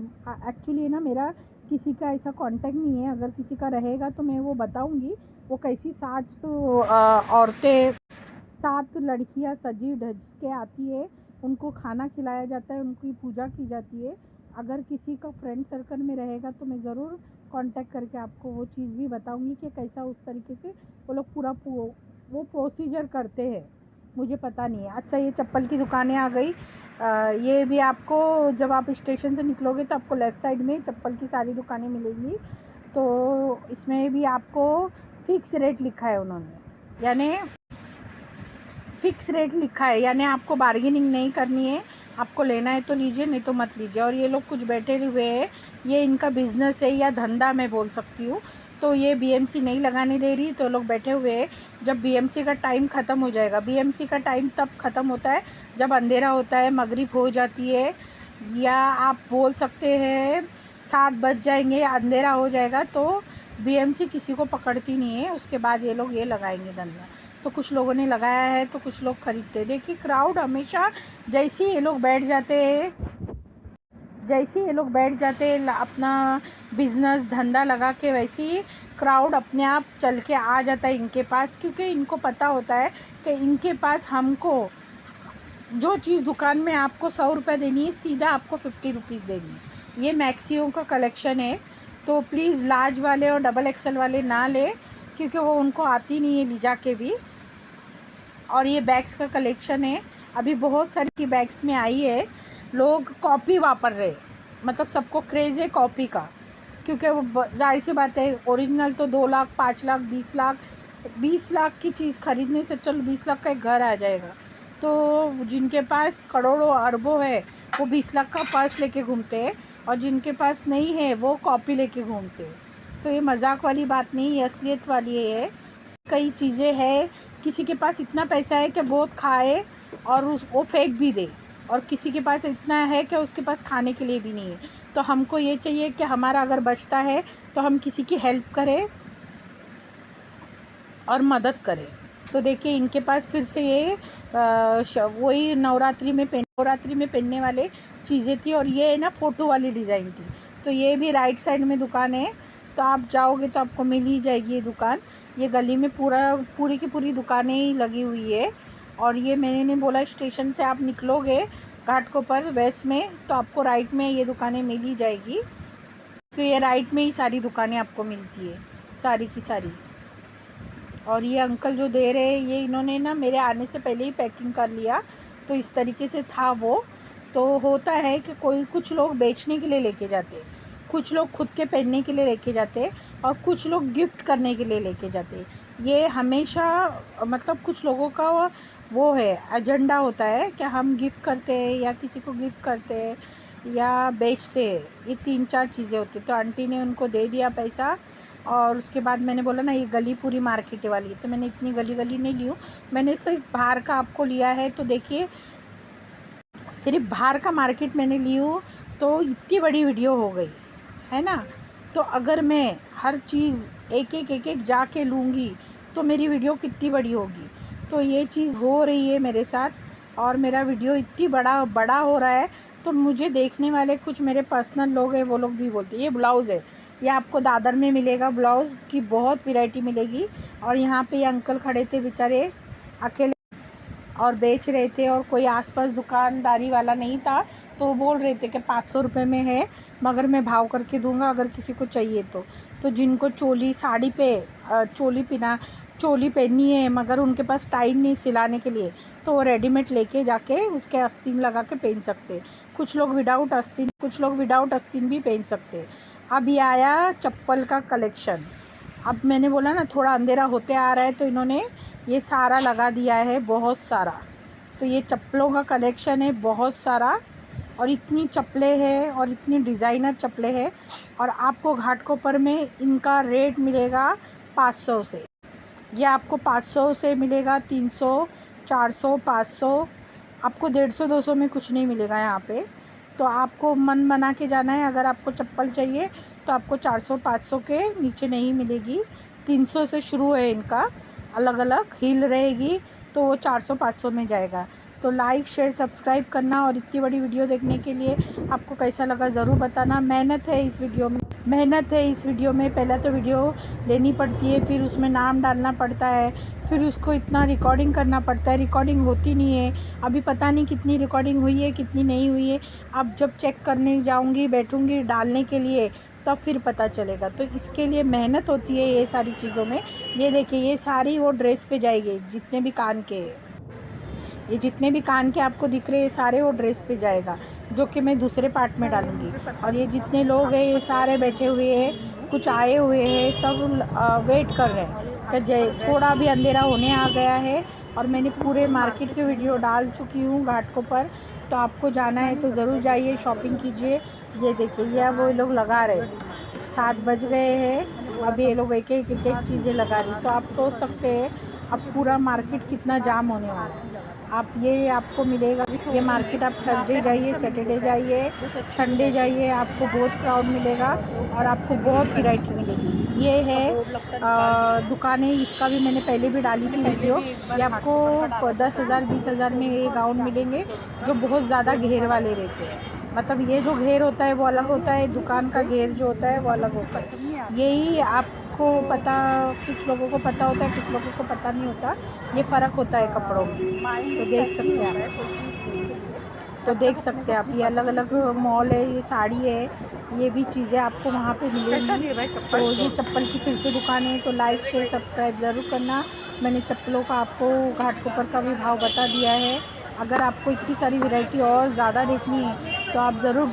एक्चुअली ना मेरा किसी का ऐसा कांटेक्ट नहीं है, अगर किसी का रहेगा तो मैं वो बताऊंगी वो कैसी 7 औरतें, 7 लड़कियां सजी धज के आती है। उनको खाना खिलाया जाता है, उनकी पूजा की जाती है। अगर किसी का फ्रेंड सर्कल में रहेगा तो मैं ज़रूर कांटेक्ट करके आपको वो चीज़ भी बताऊंगी कि कैसा उस तरीके से वो लोग पूरा वो प्रोसीजर करते हैं, मुझे पता नहीं है। अच्छा, ये चप्पल की दुकानें आ गई। ये भी आपको जब आप स्टेशन से निकलोगे तो आपको लेफ़्ट साइड में चप्पल की सारी दुकानें मिलेंगी। तो इसमें भी आपको फ़िक्स रेट लिखा है उन्होंने, यानी फ़िक्स रेट लिखा है, यानी आपको बार्गेनिंग नहीं करनी है। आपको लेना है तो लीजिए, नहीं तो मत लीजिए। और ये लोग कुछ बैठे हुए हैं, ये इनका बिज़नेस है या धंधा मैं बोल सकती हूँ। तो ये बीएमसी नहीं लगाने दे रही, तो लोग बैठे हुए हैं। जब बीएमसी का टाइम ख़त्म हो जाएगा, बीएमसी का टाइम तब ख़त्म होता है जब अंधेरा होता है, मगरिब हो जाती है, या आप बोल सकते हैं 7 बज जाएंगे, अंधेरा हो जाएगा, तो बीएमसी किसी को पकड़ती नहीं है। उसके बाद ये लोग ये लगाएंगे धंधा। तो कुछ लोगों ने लगाया है तो कुछ लोग खरीदते हैं। देखिए, क्राउड हमेशा जैसे ही ये लोग बैठ जाते हैं, अपना बिज़नेस धंधा लगा के, वैसे ही क्राउड अपने आप चल के आ जाता है इनके पास, क्योंकि इनको पता होता है कि इनके पास हमको जो चीज़ दुकान में आपको 100 रुपये देनी है, सीधा आपको 50 रुपीज़ देनी है। ये मैक्सियों का कलेक्शन है, तो प्लीज़ लार्ज वाले और डबल एक्सल वाले ना ले, क्योंकि वो उनको आती नहीं है लिजा के भी। और ये बैग्स का कलेक्शन है, अभी बहुत सारी की बैग्स में आई है। लोग कॉपी वापर रहे, मतलब सबको क्रेज़ है कॉपी का, क्योंकि वो जाहिर सी बात है, ओरिजिनल तो 2 लाख 5 लाख 20 लाख की चीज़ खरीदने से चलो 20 लाख का एक घर आ जाएगा। तो जिनके पास करोड़ों अरबों है वो 20 लाख का पर्स लेके घूमते हैं, और जिनके पास नहीं है वो कॉपी लेके घूमते हैं। तो ये मजाक वाली बात नहीं, ये असलियत वाली है। कई चीज़ें हैं, किसी के पास इतना पैसा है कि बहुत खाए और वो फेंक भी दे, और किसी के पास इतना है कि उसके पास खाने के लिए भी नहीं है। तो हमको ये चाहिए कि हमारा अगर बचता है तो हम किसी की हेल्प करें और मदद करें। तो देखिए, इनके पास फिर से ये वही नवरात्रि में पहनने वाले चीज़ें थी, और ये ना फ़ोटो वाली डिज़ाइन थी। तो ये भी राइट साइड में दुकान है, तो आप जाओगे तो आपको मिल ही जाएगी ये दुकान। ये गली में पूरी की पूरी दुकानें ही लगी हुई है। और ये मैंने नहीं बोला, स्टेशन से आप निकलोगे घाटकोपर वेस्ट में तो आपको राइट में ये दुकानें मिल ही जाएगी, क्योंकि ये राइट में ही सारी दुकानें आपको मिलती है, सारी की सारी। और ये अंकल जो दे रहे हैं, ये इन्होंने ना मेरे आने से पहले ही पैकिंग कर लिया, तो इस तरीके से था वो। तो होता है कि कुछ लोग बेचने के लिए लेके जाते हैं, कुछ लोग खुद के पहनने के लिए लेके जाते हैं, और कुछ लोग गिफ्ट करने के लिए लेके जाते हैं। ये हमेशा मतलब कुछ लोगों का वो है, एजेंडा होता है कि हम गिफ्ट करते हैं या किसी को गिफ्ट करते हैं या बेचते हैं, ये 3-4 चीज़ें होती। तो आंटी ने उनको दे दिया पैसा, और उसके बाद मैंने बोला ना, ये गली पूरी मार्केट वाली है, तो मैंने इतनी गली नहीं ली हूँ, मैंने सिर्फ बाहर का आपको लिया है। तो देखिए, सिर्फ बाहर का मार्केट मैंने ली हूँ, तो इतनी बड़ी वीडियो हो गई है ना। तो अगर मैं हर चीज़ एक एक जाके लूँगी तो मेरी वीडियो कितनी बड़ी होगी। तो ये चीज़ हो रही है मेरे साथ, और मेरा वीडियो इतनी बड़ा हो रहा है। तो मुझे देखने वाले कुछ मेरे पर्सनल लोग हैं, वो लोग भी बोलते हैं ये ब्लाउज़ है, ये आपको दादर में मिलेगा, ब्लाउज़ की बहुत वैरायटी मिलेगी। और यहाँ पे ये अंकल खड़े थे बेचारे अकेले और बेच रहे थे, और कोई आसपास दुकानदारी वाला नहीं था, तो वो बोल रहे थे कि 500 रुपये में है, मगर मैं भाव करके दूंगा अगर किसी को चाहिए तो जिनको साड़ी पे चोली पहननी है, मगर उनके पास टाइम नहीं सिलाने के लिए, तो वो रेडीमेड लेके जाके उसके आस्तीन लगा के पहन सकते। कुछ लोग विदाउट आस्तीन भी पहन सकते। अब ये आया चप्पल का कलेक्शन। अब मैंने बोला ना, थोड़ा अंधेरा होते आ रहा है, तो इन्होंने ये सारा लगा दिया है, बहुत सारा। तो ये चप्पलों का कलेक्शन है बहुत सारा, और इतनी चप्पलें हैं और इतनी डिज़ाइनर चप्पलें हैं। और आपको घाटकोपर में इनका रेट मिलेगा 500 से, ये आपको 500 से मिलेगा, 300, 400, 500, आपको 150-200 में कुछ नहीं मिलेगा यहाँ पे। तो आपको मन बना के जाना है। अगर आपको चप्पल चाहिए तो आपको 400-500 के नीचे नहीं मिलेगी, 300 से शुरू है इनका, अलग अलग हील रहेगी, तो वो 400-500 में जाएगा। तो लाइक शेयर सब्सक्राइब करना, और इतनी बड़ी वीडियो देखने के लिए आपको कैसा लगा ज़रूर बताना। मेहनत है इस वीडियो में। मेहनत है इस वीडियो में। पहले तो वीडियो लेनी पड़ती है, फिर उसमें नाम डालना पड़ता है, फिर उसको इतना रिकॉर्डिंग करना पड़ता है, रिकॉर्डिंग होती नहीं है। अभी पता नहीं कितनी रिकॉर्डिंग हुई है कितनी नहीं हुई है। अब जब चेक करने जाऊंगी, बैठूंगी डालने के लिए, तब फिर पता चलेगा। तो इसके लिए मेहनत होती है ये सारी चीज़ों में। ये देखिए, ये सारी वो ड्रेस पे जाएगी, जितने भी कान के, ये जितने भी कान के आपको दिख रहे हैं सारे वो ड्रेस पे जाएगा, जो कि मैं दूसरे पार्ट में डालूँगी। और ये जितने लोग हैं ये सारे बैठे हुए हैं, कुछ आए हुए हैं, सब वेट कर रहे हैं कि थोड़ा भी अंधेरा होने आ गया है। और मैंने पूरे मार्केट की वीडियो डाल चुकी हूँ घाटों पर। तो आपको जाना है तो ज़रूर जाइए, शॉपिंग कीजिए। ये देखिए, ये अब वो लोग लगा रहे हैं, 7 बज गए हैं, अब ये लोग एक एक चीज़ें लगा रही। तो आप सोच सकते हैं अब पूरा मार्केट कितना जाम होने वाला है। आप ये आपको मिलेगा, ये मार्केट आप थर्सडे जाइए, सैटरडे जाइए, संडे जाइए, आपको बहुत क्राउड मिलेगा और आपको बहुत वैरायटी मिलेगी। ये है दुकानें, इसका भी मैंने पहले भी डाली थी वीडियो। ये आपको 10,000 20,000 में ये गाउन मिलेंगे, जो बहुत ज़्यादा घेर वाले रहते हैं। मतलब ये जो घेर होता है वो अलग होता है, दुकान का घेर जो होता है वो अलग होता है। यही आपको पता, कुछ लोगों को पता होता है, कुछ लोगों को पता नहीं होता। ये फ़र्क होता है कपड़ों में। तो देख सकते हैं आप, ये अलग अलग मॉल है, ये साड़ी है, ये भी चीज़ें आपको वहाँ पे मिलेंगी। तो ये चप्पल की फिर से दुकान है। तो लाइक शेयर सब्सक्राइब ज़रूर करना। मैंने चप्पलों का आपको घाटकोपर का भी भाव बता दिया है। अगर आपको इतनी सारी वैरायटी और ज़्यादा देखनी है तो आप ज़रूर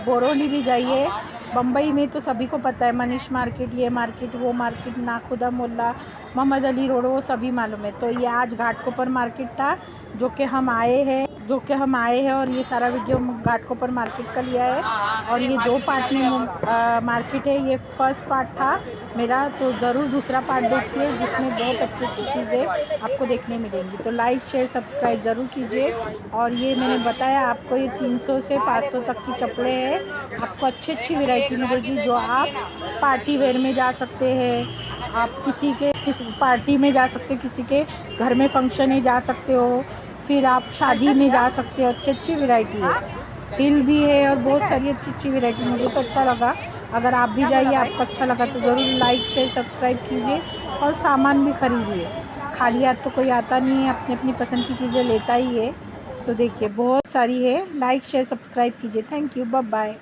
बोरोली भी जाइए। बम्बई में तो सभी को पता है, मनीष मार्केट, ये मार्केट, वो मार्केट, नाखुदा मोहल्ला, मोहम्मद अली रोड, वो सभी मालूम है। तो ये आज घाटकोपर मार्केट था जो कि हम आए हैं और ये सारा वीडियो घाटकोपर मार्केट का लिया है। और ये 2 पार्ट में मार्केट है। ये फर्स्ट पार्ट था मेरा, तो ज़रूर दूसरा पार्ट देखिए, जिसमें बहुत अच्छी अच्छी चीज़ें आपको देखने मिलेंगी। तो लाइक शेयर सब्सक्राइब ज़रूर कीजिए। और ये मैंने बताया आपको, ये 300 से 500 तक की चप्पलें हैं। आपको अच्छी अच्छी वैरायटी मिलेगी, जो आप पार्टी वेयर में जा सकते हैं, आप किसी पार्टी में जा सकते हो, किसी के घर में फंक्शन में जा सकते हो, फिर आप शादी में जा सकते हो। अच्छी अच्छी वैरायटी है, हिल भी है और बहुत सारी अच्छी अच्छी वैरायटी। मुझे तो अच्छा लगा। अगर आप भी जाइए, आपको अच्छा लगा तो ज़रूर लाइक शेयर सब्सक्राइब कीजिए और सामान भी ख़रीदिए। खाली हाथ तो कोई आता नहीं है, अपनी अपनी पसंद की चीज़ें लेता ही है। तो देखिए, बहुत सारी है। लाइक शेयर सब्सक्राइब कीजिए। Thank you, bye bye.